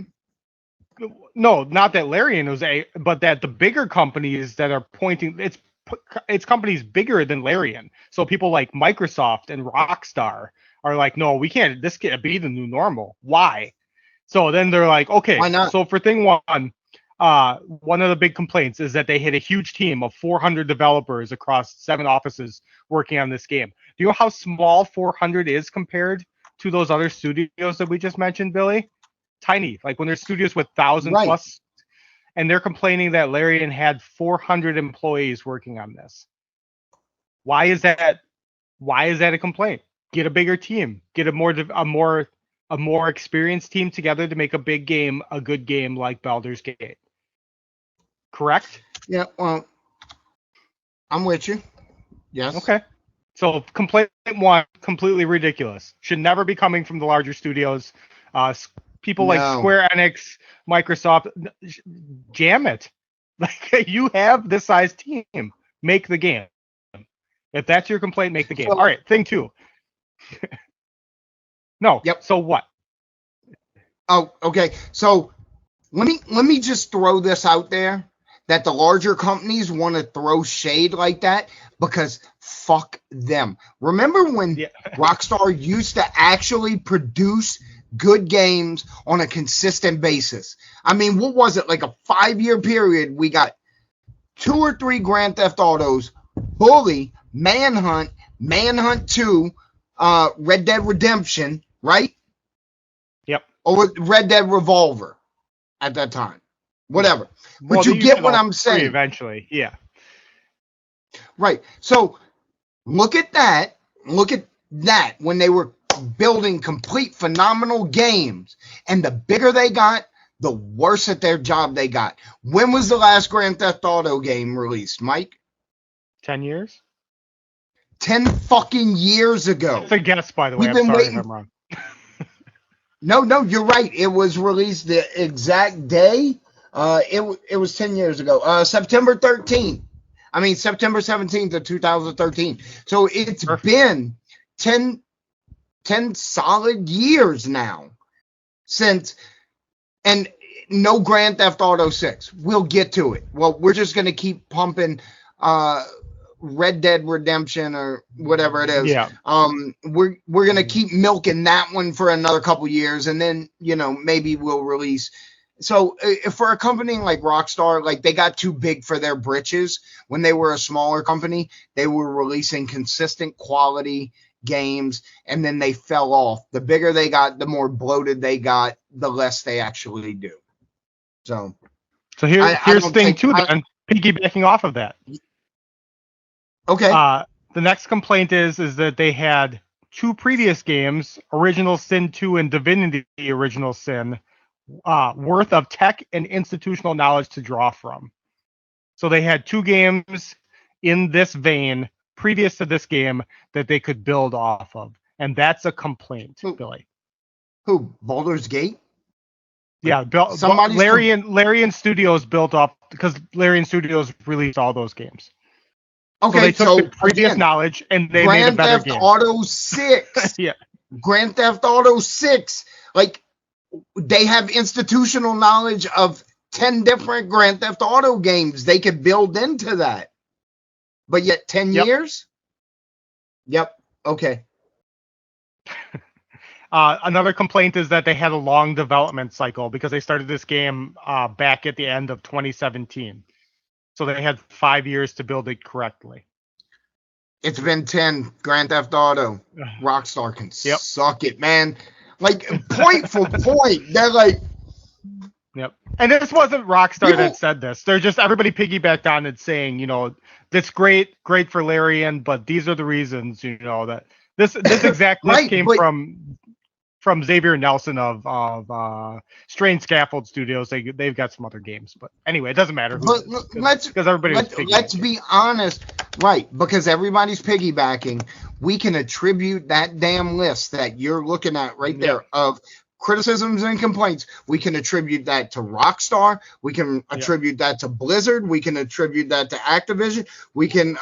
No, not that Larian was but that the bigger companies that are pointing, it's companies bigger than Larian. So people like Microsoft and Rockstar are like, no, we can't, this can't be the new normal. Why? So then they're like, okay, why not? So for thing one of the big complaints is that they had a huge team of 400 developers across 7 offices working on this game. Do you know how small 400 is compared to those other studios that we just mentioned, Billy? Tiny. Like when there's studios with 1,000 plus, and they're complaining that Larian had 400 employees working on this. Why is that? Why is that a complaint? Get a bigger team. Get a more experienced team together to make a big game, a good game like Baldur's Gate. Correct? Yeah, well, I'm with you. Yes. Okay. So complaint one, completely ridiculous. Should never be coming from the larger studios. People like Square Enix, Microsoft, jam it. Like you have this size team, make the game. If that's your complaint, make the game. All right, thing 2. No. Yep. So what? Oh, okay. So let me just throw this out there that the larger companies want to throw shade like that because fuck them. Remember when Rockstar used to actually produce good games on a consistent basis? I mean, what was it, like a 5-year period? We got 2 or 3 Grand Theft Autos, Bully, Manhunt, Manhunt 2, Red Dead Redemption, right? Yep. Or Red Dead Revolver at that time. Whatever. But you get what I'm saying. Eventually, yeah. Right. So look at that. Look at that when they were building complete phenomenal games. And the bigger they got, the worse at their job they got. When was the last Grand Theft Auto game released, Mike? 10 years? 10 fucking years ago. It's a guess, by the way. I'm sorry if I'm wrong. No, you're right. It was released the exact day. It was 10 years ago. September 13th. I mean, September 17th of 2013. So it's been 10 solid years now since, and no Grand Theft Auto 6. We'll get to it. Well, we're just going to keep pumping Red Dead Redemption or whatever it is. Yeah. We're going to keep milking that one for another couple years, and then, maybe we'll release. So for a company like Rockstar, like they got too big for their britches. When they were a smaller company, they were releasing consistent quality games, and then they fell off. The bigger they got, the more bloated they got, the less they actually do. So here's thing 2 then, piggybacking off of that. Okay. The next complaint is that they had 2 previous games, Original Sin 2 and Divinity Original Sin, worth of tech and institutional knowledge to draw from. So they had 2 games in this vein previous to this game that they could build off of. And that's a complaint, Billy. Who? Baldur's Gate? Yeah, Larian Studios built up because Larian Studios released all those games. Okay, so they took the previous knowledge and they made a better game. Grand Theft Auto 6. Yeah. Grand Theft Auto 6. Like, they have institutional knowledge of 10 different Grand Theft Auto games. They could build into that. But yet 10 years? Yep. Okay. Another complaint is that they had a long development cycle because they started this game back at the end of 2017. So they had 5 years to build it correctly. It's been 10. Grand Theft Auto. Rockstar can suck it, man. Like, point for point. They're like... Yep. And this wasn't Rockstar that said this. They're just, everybody piggybacked on it saying, that's great for Larian, but these are the reasons, that this exact list came from Xavier Nelson of Strange Scaffold Studios. They've got some other games, but anyway, it doesn't matter. Let's be honest. Right, because everybody's piggybacking. We can attribute that damn list that you're looking at right there of criticisms and complaints. We can attribute that to Rockstar. We can attribute that to Blizzard. We can attribute that to Activision. We can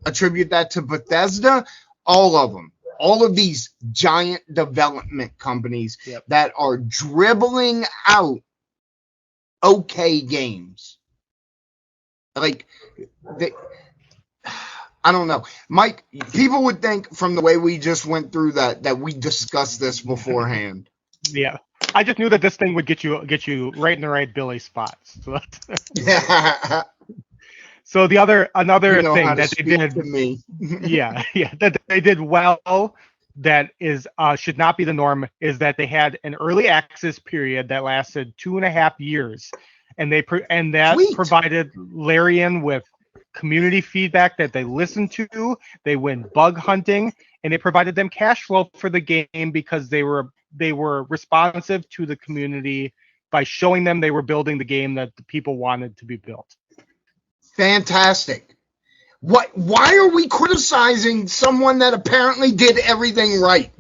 attribute that to Bethesda. All of them. All of these giant development companies that are dribbling out okay games. Like, I don't know. Mike, people would think from the way we just went through that we discussed this beforehand. Yeah. I just knew that this thing would get you right in the right Billy spots. So, so another thing that they did to me. that they did well that is should not be the norm is that they had an early access period that lasted 2.5 years, and that provided Larian with community feedback that they listened to. They went bug hunting, and it provided them cash flow for the game because they were responsive to the community by showing them they were building the game that the people wanted to be built. Fantastic. Why are we criticizing someone that apparently did everything right?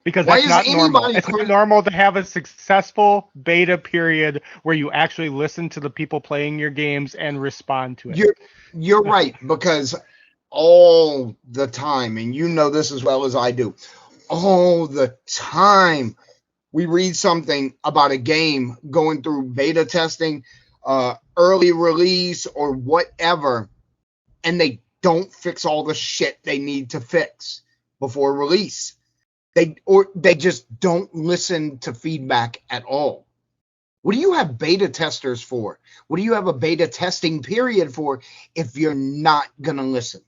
Because that's not normal. It's not normal to have a successful beta period where you actually listen to the people playing your games and respond to it. You're right, because all the time, and you know this as well as I do, all the time we read something about a game going through beta testing, early release, or whatever, and they don't fix all the shit they need to fix before release. They just don't listen to feedback at all. What do you have beta testers for? What do you have a beta testing period for if you're not going to listen?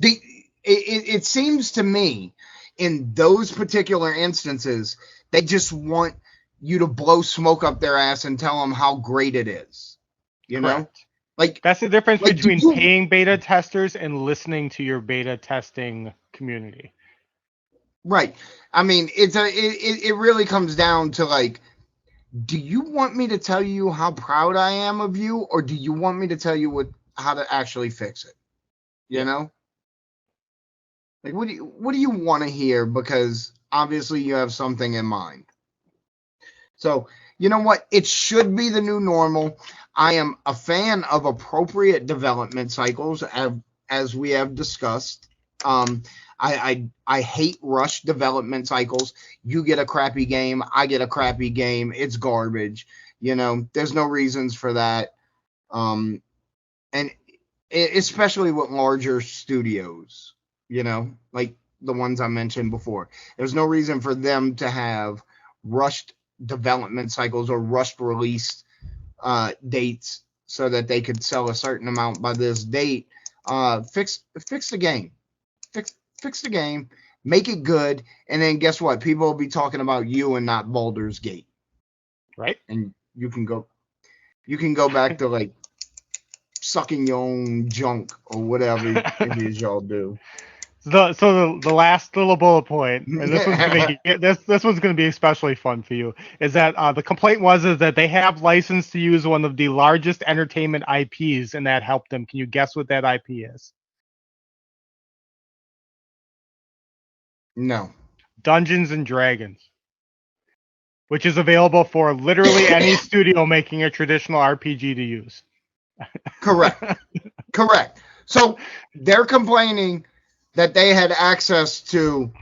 It seems to me in those particular instances, they just want you to blow smoke up their ass and tell them how great it is. You know? Like, that's the difference between paying beta testers and listening to your beta testing community. Right. I mean, it really comes down to, like, do you want me to tell you how proud I am of you, or do you want me to tell you how to actually fix it? You know? Like, what do you want to hear? Because obviously you have something in mind. So, you know what? It should be the new normal. I am a fan of appropriate development cycles, as we have discussed. I hate rush development cycles. You get a crappy game, I get a crappy game. It's garbage. You know, there's no reasons for that. And especially with larger studios, you know, like the ones I mentioned before. There's no reason for them to have rushed development cycles or rushed release dates so that they could sell a certain amount by this date. Fix the game. Fix the game, make it good, and then guess what? People will be talking about you and not Baldur's Gate. Right? And you can go back to, like, sucking your own junk or whatever it is y'all do. So the last little bullet point, and this one's gonna be especially fun for you, is that the complaint is that they have license to use one of the largest entertainment IPs, and that helped them. Can you guess what that IP is? No. Dungeons and Dragons, which is available for literally any studio making a traditional RPG to use. Correct. So they're complaining that they had access to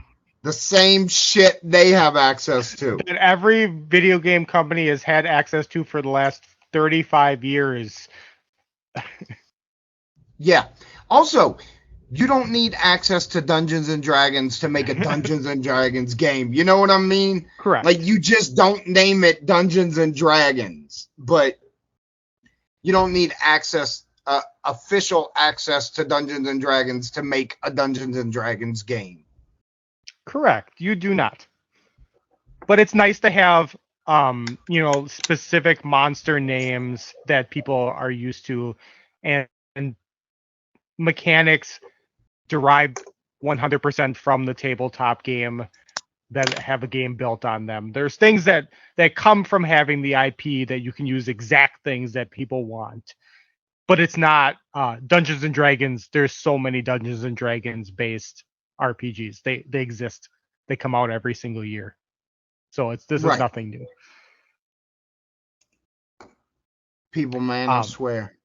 the same shit they have access to. That every video game company has had access to for the last 35 years. Yeah. Also, you don't need access to Dungeons and Dragons to make a Dungeons and Dragons game. You know what I mean? Correct. Like, you just don't name it Dungeons and Dragons, but you don't need official access to Dungeons and Dragons to make a Dungeons and Dragons game. Correct. You do not. But it's nice to have, specific monster names that people are used to, and mechanics derived 100% from the tabletop game that have a game built on them. There's things that come from having the IP that you can use exact things that people want. but it's not Dungeons and Dragons. There's so many Dungeons and Dragons based RPGs. They exist. They come out every single year. So this is Right. nothing new. People, man, I swear.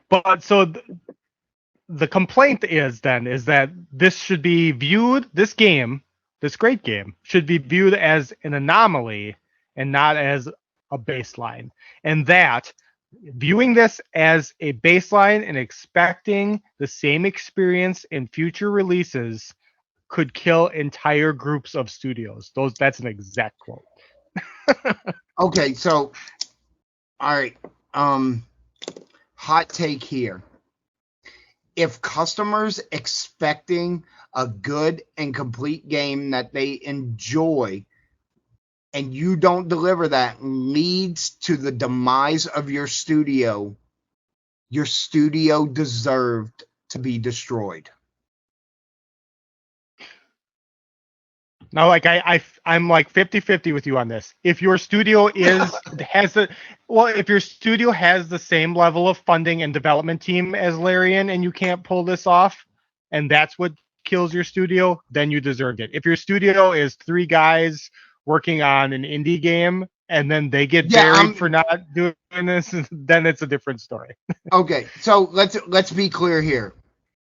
But so the complaint is that this should be viewed, this great game, should be viewed as an anomaly and not as a baseline. And that viewing this as a baseline and expecting the same experience in future releases could kill entire groups of studios. That's an exact quote. Okay, so all right. Hot take here. If customers expecting a good and complete game that they enjoy and you don't deliver that leads to the demise of your studio deserved to be destroyed. Now, like I'm like 50-50 with you on this. If your studio if your studio has the same level of funding and development team as Larian and you can't pull this off, and that's what kills your studio, then you deserved it. If your studio is 3 guys working on an indie game and then they get buried for not doing this, then it's a different story. Okay, so let's be clear here.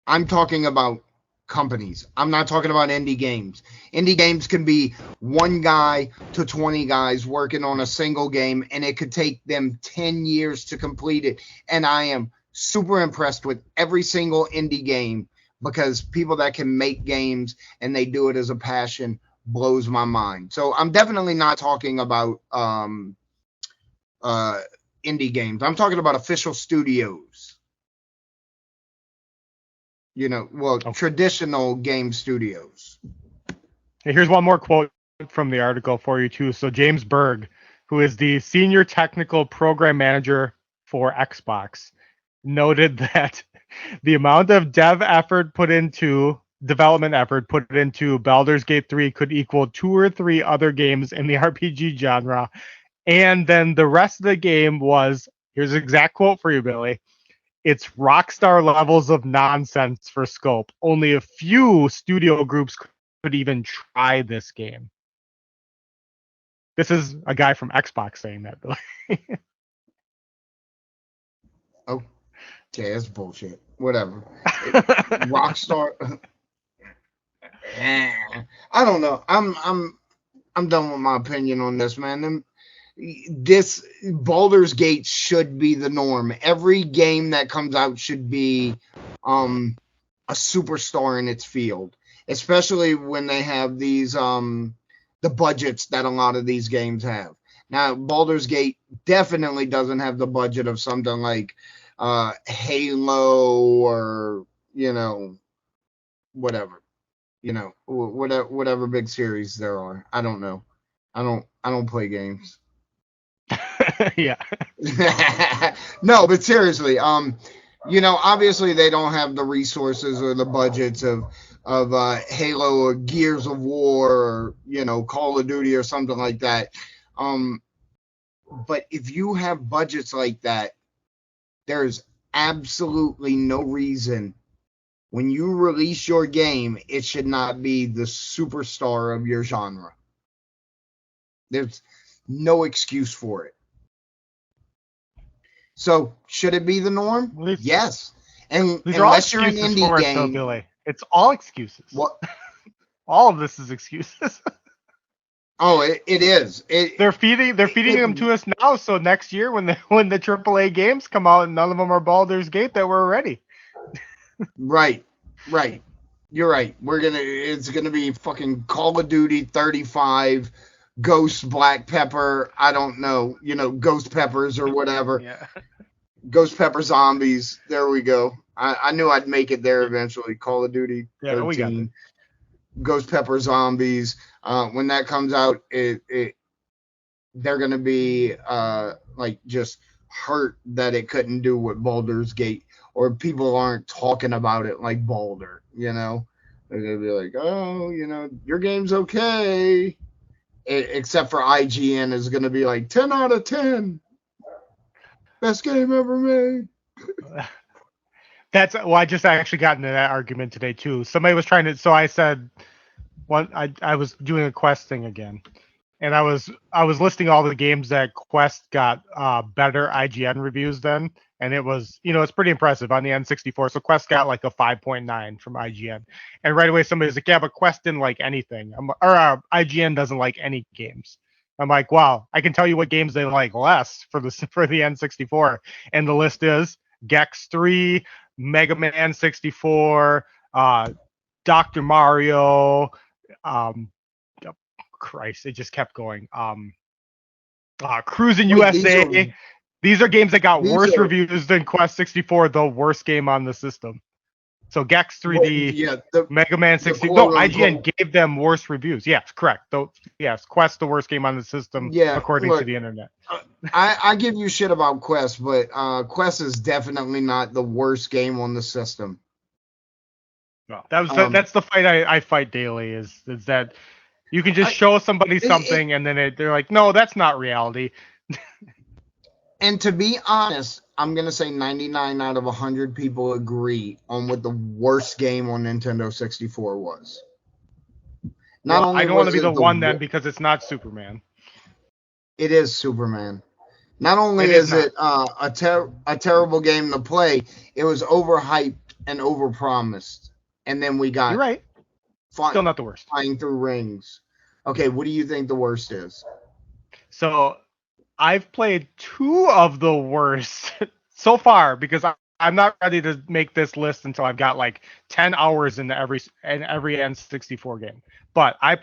I'm talking about companies. I'm not talking about indie games. Indie games can be 1 guy to 20 guys working on a single game, and it could take them 10 years to complete it. And I am super impressed with every single indie game because people that can make games and they do it as a passion blows my mind. So I'm definitely not talking about indie games. I'm talking about official studios. Traditional game studios. Here's one more quote from the article for you, too. So James Berg, who is the senior technical program manager for Xbox, noted that the amount of development effort put into Baldur's Gate 3 could equal 2 or 3 other games in the RPG genre. And then the rest of the game was, here's an exact quote for you, Billy, it's Rockstar levels of nonsense for scope. Only a few studio groups could even try this game. This is a guy from Xbox saying that, Billy. Okay, that's bullshit. Whatever. Rockstar. I don't know. I'm done with my opinion on this, man. This Baldur's Gate should be the norm. Every game that comes out should be a superstar in its field, especially when they have these the budgets that a lot of these games have. Now, Baldur's Gate definitely doesn't have the budget of something like Halo or whatever. Whatever big series there are. I don't know. I don't play games. Yeah. No, but seriously, obviously they don't have the resources or the budgets of Halo or Gears of War or Call of Duty or something like that. But if you have budgets like that, there's absolutely no reason when you release your game it should not be the superstar of your genre. There's no excuse for it. So, should it be the norm? Yes. And unless you're an indie game, Billy. It's all excuses. What? All of this is excuses. Oh, it is. They're feeding them to us now. So next year, when the AAA games come out, and none of them are Baldur's Gate, that we're ready. Right. You're right. It's gonna be fucking Call of Duty 35. Ghost Black Pepper, I don't know, Ghost Peppers or whatever. Yeah. Ghost Pepper Zombies. There we go. I knew I'd make it there eventually. Call of Duty 13. Yeah, we got it. Ghost Pepper Zombies. When that comes out, they're gonna be just hurt that it couldn't do what Baldur's Gate, or people aren't talking about it like Baldur. They're gonna be like, oh, your game's okay. Except for IGN is going to be like 10 out of 10. Best game ever made. I just actually got into that argument today too. Somebody was trying to, so I said, I was doing a Quest thing again, and I was listing all the games that Quest got better IGN reviews than, and it was, it's pretty impressive on the N64. So Quest got like a 5.9 from IGN, and right away somebody's like, yeah, but Quest didn't like anything, IGN doesn't like any games. I'm like, wow, I can tell you what games they like less for the N64, and the list is Gex 3, Mega Man 64, Dr. Mario, um, oh, Christ, it just kept going. Cruising Wait, USA. These are games that got worse are, reviews than Quest 64, the worst game on the system. So Gex 3D, Mega Man 64. No, IGN gave them worse reviews. Yes, correct. Though, yes, Quest the worst game on the system, according to the internet. I give you shit about Quest, but Quest is definitely not the worst game on the system. No, that's the fight I fight daily. Is that you can just show somebody something and then they're like, no, that's not reality. And to be honest, I'm going to say 99 out of 100 people agree on what the worst game on Nintendo 64 was. I don't want to be the one then because it's not Superman. It is Superman. Not only is it a terrible game to play, it was overhyped and overpromised. And then we got... You're right. Still not the worst. Flying through rings. Okay, what do you think the worst is? So... I've played 2 of the worst so far because I'm not ready to make this list until I've got like 10 hours in every N64 game. But I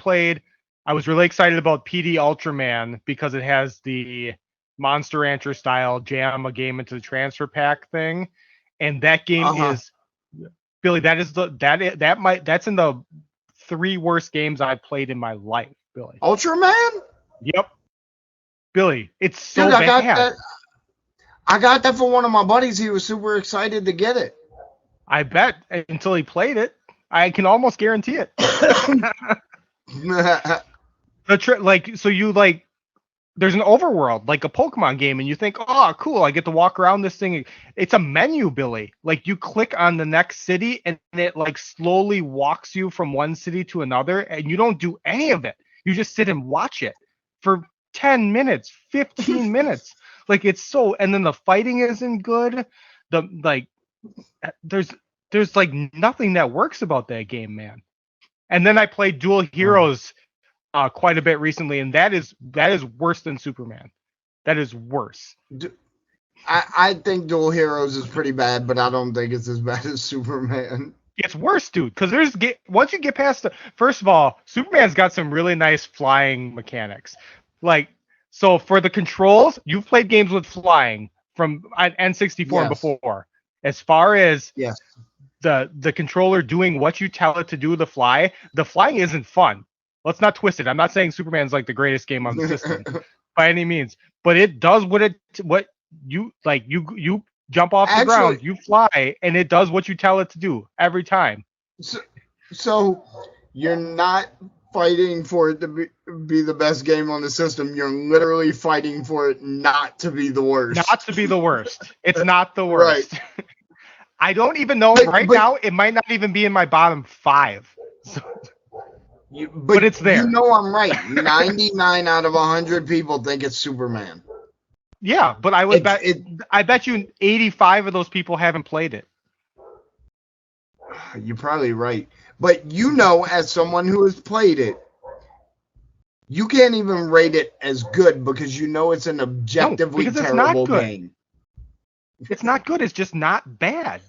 was really excited about PD Ultraman because it has the Monster Rancher style jam a game into the transfer pack thing, and that game is Billy. That's in the 3 worst games I've played in my life, Billy. Ultraman? Yep. Billy, it's so bad. I got that for one of my buddies. He was super excited to get it. I bet until he played it. I can almost guarantee it. There's an overworld, like a Pokemon game, and you think, oh, cool, I get to walk around this thing. It's a menu, Billy. Like, you click on the next city, and it, like, slowly walks you from one city to another, and you don't do any of it. You just sit and watch it for 10 minutes, 15 minutes. Like, it's so, and then the fighting isn't good. There's like nothing that works about that game, man. And then I played Dual Heroes quite a bit recently, and that is worse than Superman. That is worse. I think Dual Heroes is pretty bad, but I don't think it's as bad as Superman. It's worse, dude, because once you get past first of all, Superman's got some really nice flying mechanics. Like, so for the controls, you've played games with flying from N64 and before. As far as the controller doing what you tell it to do, the flying isn't fun. Let's not twist it. I'm not saying Superman's like the greatest game on the system by any means, but it does what you like. You jump off the ground, you fly, and it does what you tell it to do every time. So you're not fighting for it to be the best game on the system. You're literally fighting for it not to be the worst. Not to be the worst. It's not the worst. Right. I don't even know now. It might not even be in my bottom 5. But it's there. You know I'm right. 99 out of 100 people think it's Superman. Yeah, but I bet you 85 of those people haven't played it. You're probably right. But as someone who has played it, you can't even rate it as good because it's an objectively terrible game. It's not good. It's just not bad.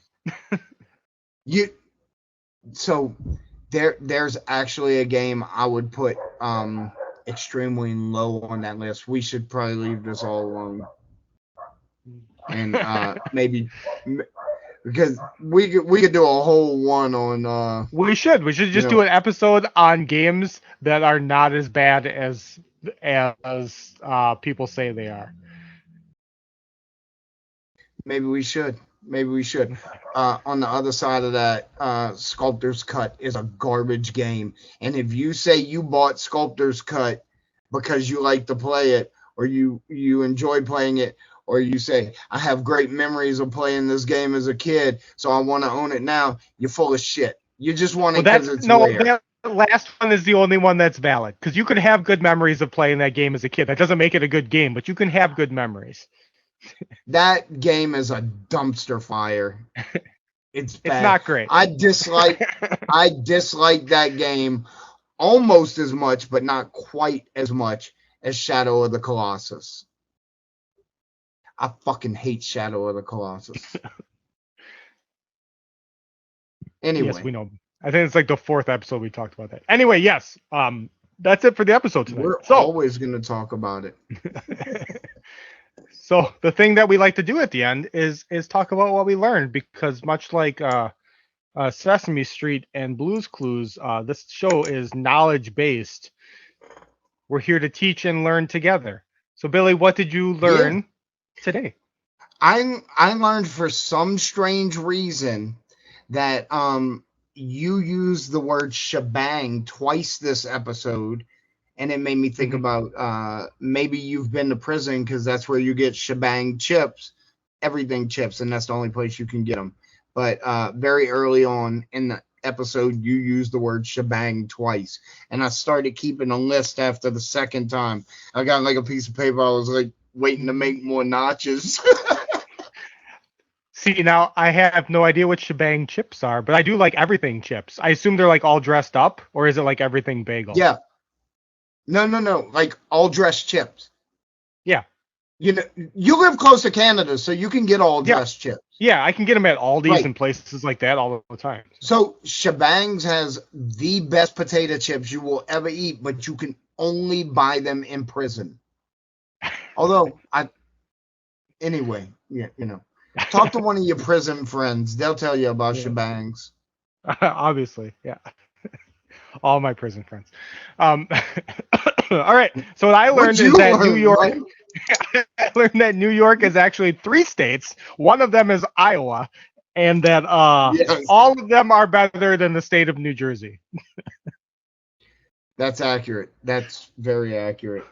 There's actually a game I would put extremely low on that list. We should probably leave this all alone. And maybe because we could do a whole one on we should just do an episode on games that are not as bad as people say they are. Maybe we should. On the other side of that, Sculptor's Cut is a garbage game. And if you say you bought Sculptor's Cut because you like to play it or you enjoy playing it, or you say, I have great memories of playing this game as a kid, so I want to own it now, you're full of shit. You just want it because it's rare. That last one is the only one that's valid, because you can have good memories of playing that game as a kid. That doesn't make it a good game, but you can have good memories. That game is a dumpster fire. It's bad. It's not great. I dislike that game almost as much, but not quite as much as Shadow of the Colossus. I fucking hate Shadow of the Colossus. Anyway. Yes, we know. I think it's like the 4th episode we talked about that. Anyway, yes. That's it for the episode tonight. We're always going to talk about it. So the thing that we like to do at the end is talk about what we learned, because much like Sesame Street and Blue's Clues, this show is knowledge-based. We're here to teach and learn together. So, Billy, what did you learn today? I learned for some strange reason that you used the word shebang twice this episode, and it made me think about maybe you've been to prison, because that's where you get shebang chips, everything chips, and that's the only place you can get them. But very early on in the episode, you used the word shebang twice, and I started keeping a list after the second time. I got like a piece of paper. I was like waiting to make more notches. See, now I have no idea what shebang chips are, but I do like everything chips. I assume they're like all dressed up, or is it like everything bagel? Yeah. No. Like all dressed chips. Yeah. You know, you live close to Canada, so you can get all dressed chips. Yeah, I can get them at Aldi's and places like that all the time. So Shebangs has the best potato chips you will ever eat, but you can only buy them in prison. Although anyway, yeah, you know, talk to one of your prison friends; they'll tell you about Shebangs. Obviously, yeah. All my prison friends. All right. So what I learned is that New York. Right? I learned that New York is actually 3 states. One of them is Iowa, and that all of them are better than the state of New Jersey. That's accurate. That's very accurate.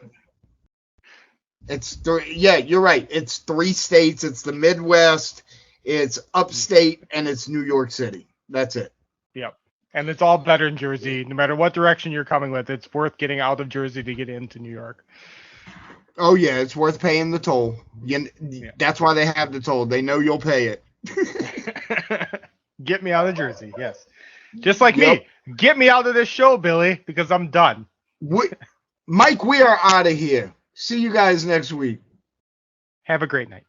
It's you're right. It's 3 states. It's the Midwest. It's upstate, and it's New York City. That's it. Yep. And it's all better in Jersey. No matter what direction you're coming with, it's worth getting out of Jersey to get into New York. Oh, yeah, it's worth paying the toll. That's why they have the toll. They know you'll pay it. Get me out of Jersey, yes. Just like me. Get me out of this show, Billy, because I'm done. Mike, we are out of here. See you guys next week. Have a great night.